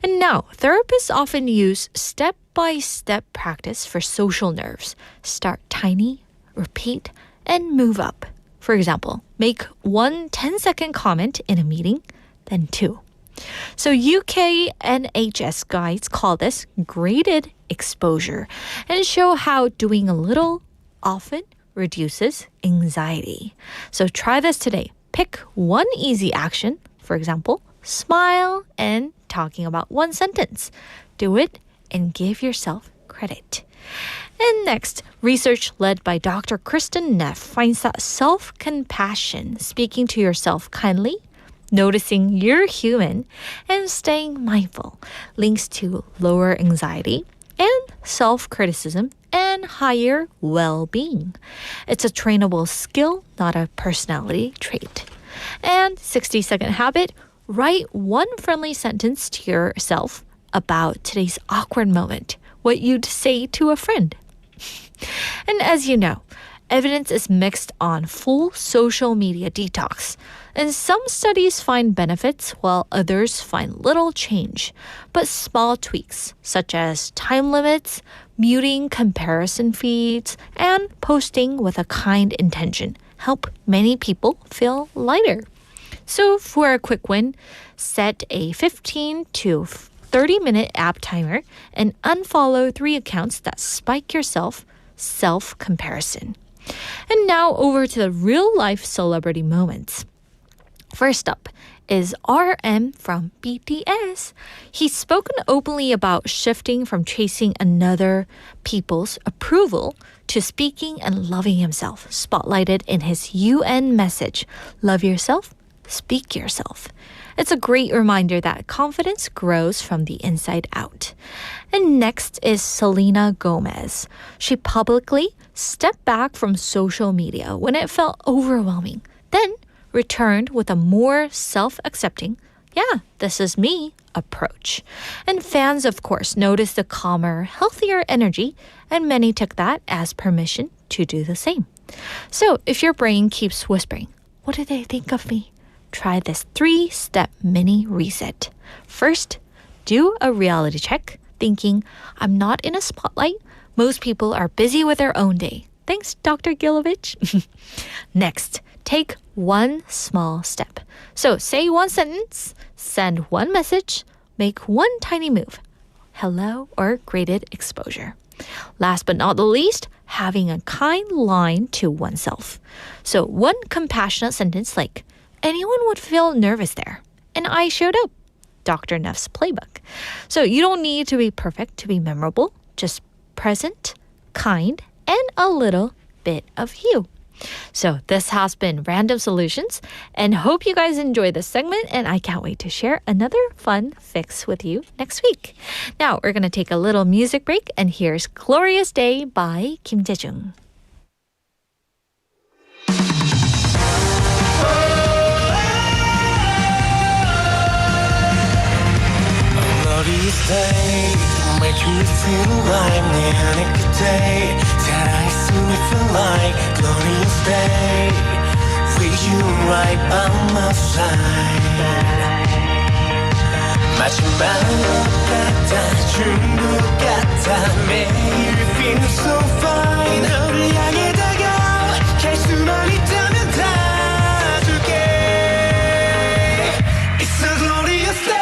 And now, therapists often use step-by-step practice for social nerves. Start tiny, repeat, and move up. For example, make one 10-second comment in a meeting, then 2. So UK NHS guides call this graded exposure and show how doing a little often reduces anxiety. So try this today. Pick one easy action, for example, smile and talking about one sentence. Do it and give yourself credit. And next, research led by Dr. Kristen Neff finds that self-compassion, speaking to yourself kindly, noticing you're human, and staying mindful links to lower anxiety and self-criticism and higher well-being. It's a trainable skill, not a personality trait. And 60-second habit, write one friendly sentence to yourself about today's awkward moment, what you'd say to a friend. And as you know, evidence is mixed on full social media detox. And some studies find benefits while others find little change. But small tweaks, such as time limits, muting comparison feeds, and posting with a kind intention, help many people feel lighter. So for a quick win, set a 15 to 30-minute app timer and unfollow 3 accounts that spike your self-comparison. And now over to the real-life celebrity moments. First up is RM from BTS. He's spoken openly about shifting from chasing another people's approval to speaking and loving himself, spotlighted in his UN message, Love Yourself, Speak Yourself. It's a great reminder that confidence grows from the inside out. And next is Selena Gomez. She publicly stepped back from social media when it felt overwhelming, then returned with a more self-accepting, yeah, this is me approach. And fans, of course, noticed the calmer, healthier energy, and many took that as permission to do the same. So if your brain keeps whispering, what do they think of me? Try this 3-step mini reset. First, do a reality check, thinking, I'm not in a spotlight. Most people are busy with their own day. Thanks, Dr. Gilovich. Next, take one small step. So say one sentence, send one message, make one tiny move. Hello or graded exposure. Last but not the least, having a kind line to oneself. So one compassionate sentence like, anyone would feel nervous there. And I showed up. Dr. Neff's playbook. So you don't need to be perfect to be memorable. Just present, kind, and a little bit of you. So this has been Random Solutions, and hope you guys enjoy this segment, and I can't wait to share another fun fix with you next week. Now we're going to take a little music break, and here's Glorious Day by Kim Jae-jung. Glorious day, make you feel like 내 안에 그대 살아있음이 feel like glorious day with you right by my side 마지막인 것 같아 중국 같아 매일 feel so fine 너를 향해 다가갈 수만 있다면 다 줄게 It's a glorious day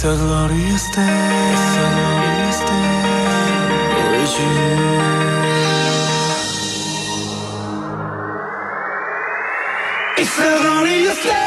It's a glorious day. It's a glorious day with you. It's a glorious day.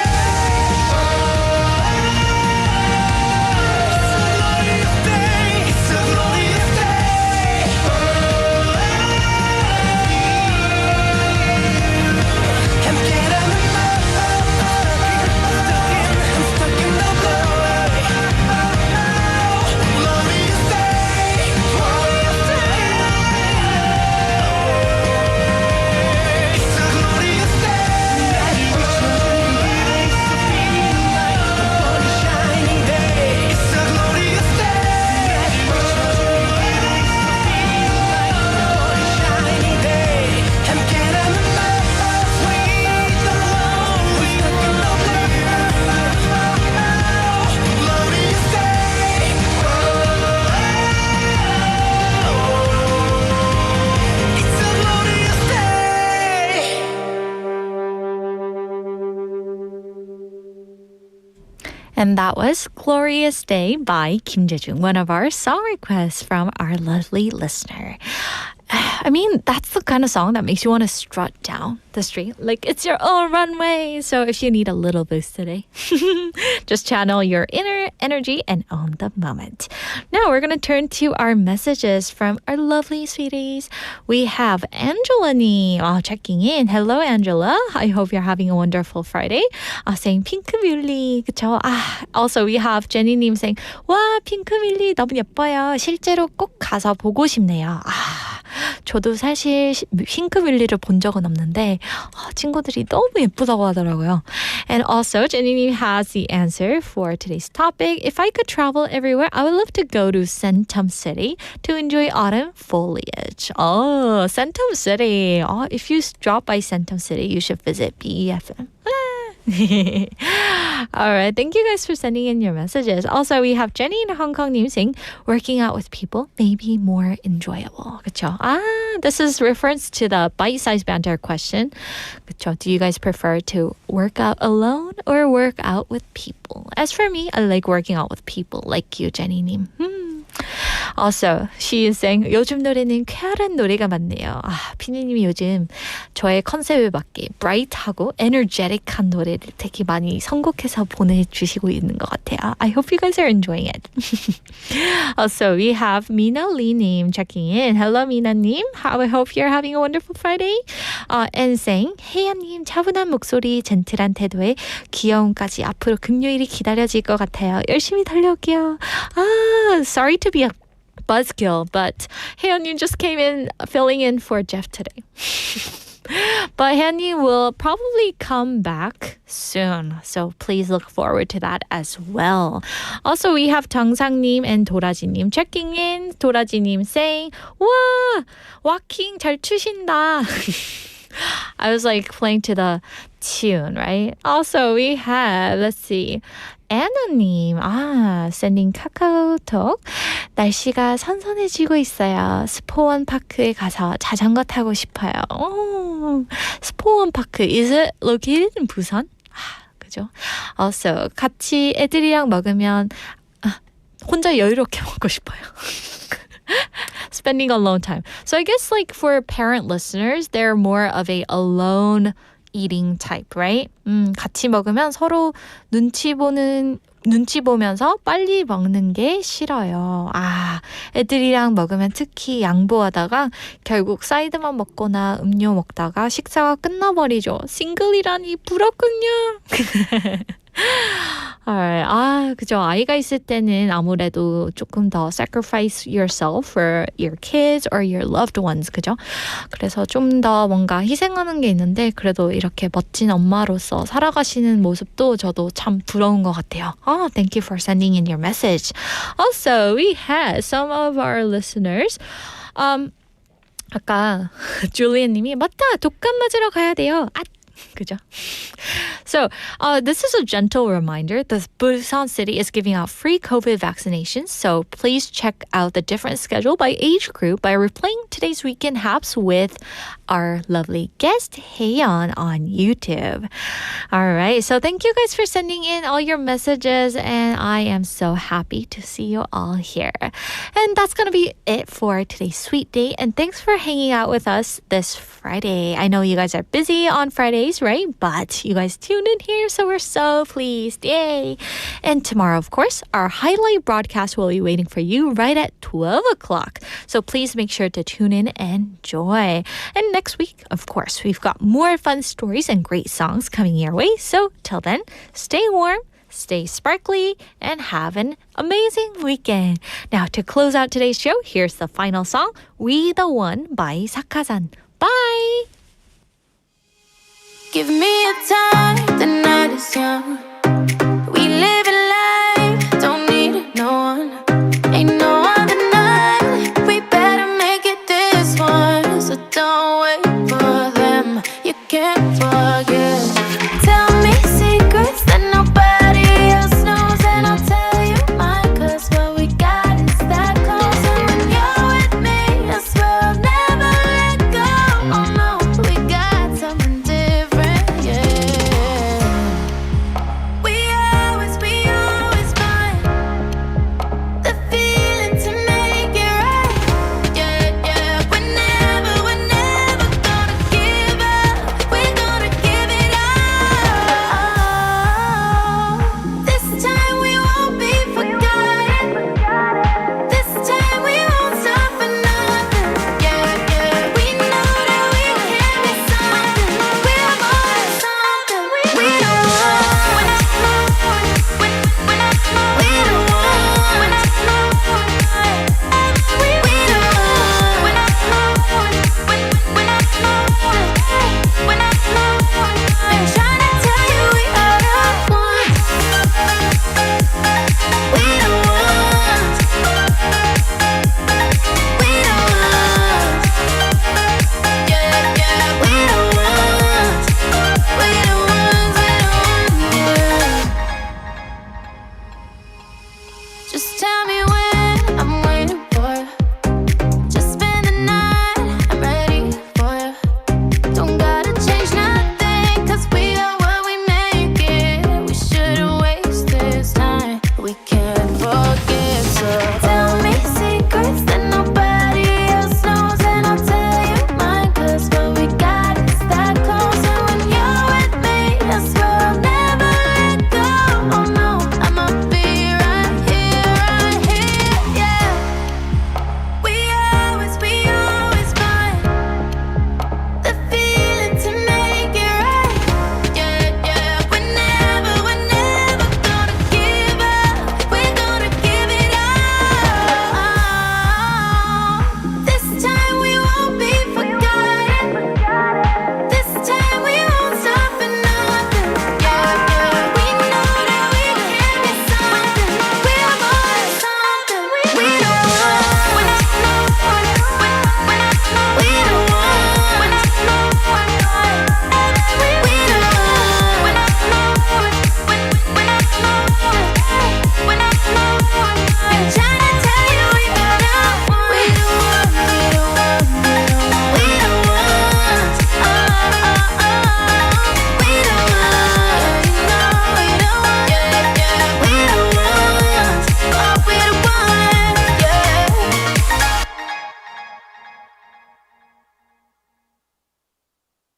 And that was Glorious Day by Kim Jae-jung, one of our song requests from our lovely listener. I mean, that's the kind of song that makes you want to strut down the street. Like, it's your own runway. So if you need a little boost today, just channel your inner energy and own the moment. Now we're going to turn to our messages from our lovely sweeties. We have Angela-ni checking in. Hello, Angela. I hope you're having a wonderful Friday. Saying 핑크뮬리. 그쵸? Also, we have Jenny-님 saying, 와, 핑크뮬리 너무 예뻐요. 실제로 꼭 가서 보고 싶네요. 저도 사실 핑크뮬리를 본 적은 없는데 친구들이 너무 예쁘다고 하더라고요. And also, Jenny has the answer for today's topic. If I could travel everywhere, I would love to go to Centum City to enjoy autumn foliage. Oh, Centum City. If you drop by Centum City, you should visit BEFM. All right, thank you guys for sending in your messages. Also, we have Jenny in Hong Kong saying, working out with people may be more enjoyable. 그쵸? This is reference to the bite-sized banter question. 그쵸? Do you guys prefer to work out alone or work out with people? As for me, I like working out with people like you, Jenny-님. Also, she is saying 요즘 노래는 쾌활한 노래가 많네요. 피디님이 요즘 저의 컨셉에 맞게 브라이트하고 에너제틱한 노래를 되게 많이 선곡해서 보내주시고 있는 것 같아요. I hope you guys are enjoying it. Also, we have Mina Lee-님 checking in. Hello, Mina-님. I hope you're having a wonderful Friday. And saying, 혜연님 차분한 목소리, 젠틀한 태도에 귀여움까지 앞으로 금요일이 기다려질 것 같아요. 열심히 달려올게요. Sorry to be a buzzkill, but 혜연님 just came in filling in for Jeff today. But 혜연님 will probably come back soon, so please look forward to that as well. Also, we have 정상님 and 도라지님 checking in. 도라지님 saying, 와, 왁킹 잘 추신다. I was like playing to the tune, right? Also, we have, let's see, Anna님, sending 카카오톡. 날씨가 선선해지고 있어요. 스포원 파크에 가서 자전거 타고 싶어요. 스포원 파크, is it located in Busan? 그죠? Also, 같이 애들이랑 먹으면 혼자 여유롭게 먹고 싶어요. Spending alone time. So I guess like for parent listeners, they're more of a alone eating type, right? 같이 먹으면 서로 눈치 보면서 빨리 먹는 게 싫어요. 애들이랑 먹으면 특히 양보하다가 결국 사이드만 먹거나 음료 먹다가 식사가 끝나버리죠. 싱글이라니 부럽군요. Alright. 그죠. 아이가 있을 때는 아무래도 조금 더 sacrifice yourself for your kids or your loved ones. 그죠? 그래서 좀 더 뭔가 희생하는 게 있는데 그래도 이렇게 멋진 엄마로서 살아가시는 모습도 저도 참 부러운 것 같아요. Thank you for sending in your message. Also, we had some of our listeners. 아까 줄리안 님이 맞다. 독감 맞으러 가야 돼요. 그죠? So, this is a gentle reminder. The Busan city is giving out free COVID vaccinations, so please check out the different schedule by age group by replaying today's Weekend Haps with our lovely guest, Haeyeon, on YouTube. All right, so thank you guys for sending in all your messages, and I am so happy to see you all here. And that's going to be it for today's Sweet Date, and thanks for hanging out with us this Friday. I know you guys are busy on Fridays, right? But you guys tuned in here, so we're so pleased. Yay! And tomorrow, of course, our highlight broadcast will be waiting for you right at 12 o'clock. So please make sure to tune in and enjoy. And next week, of course, we've got more fun stories and great songs coming your way. So till then, stay warm, stay sparkly, and have an amazing weekend. Now, to close out today's show, here's the final song, We the One by SakaZan. Bye! Give me a time, the night is young.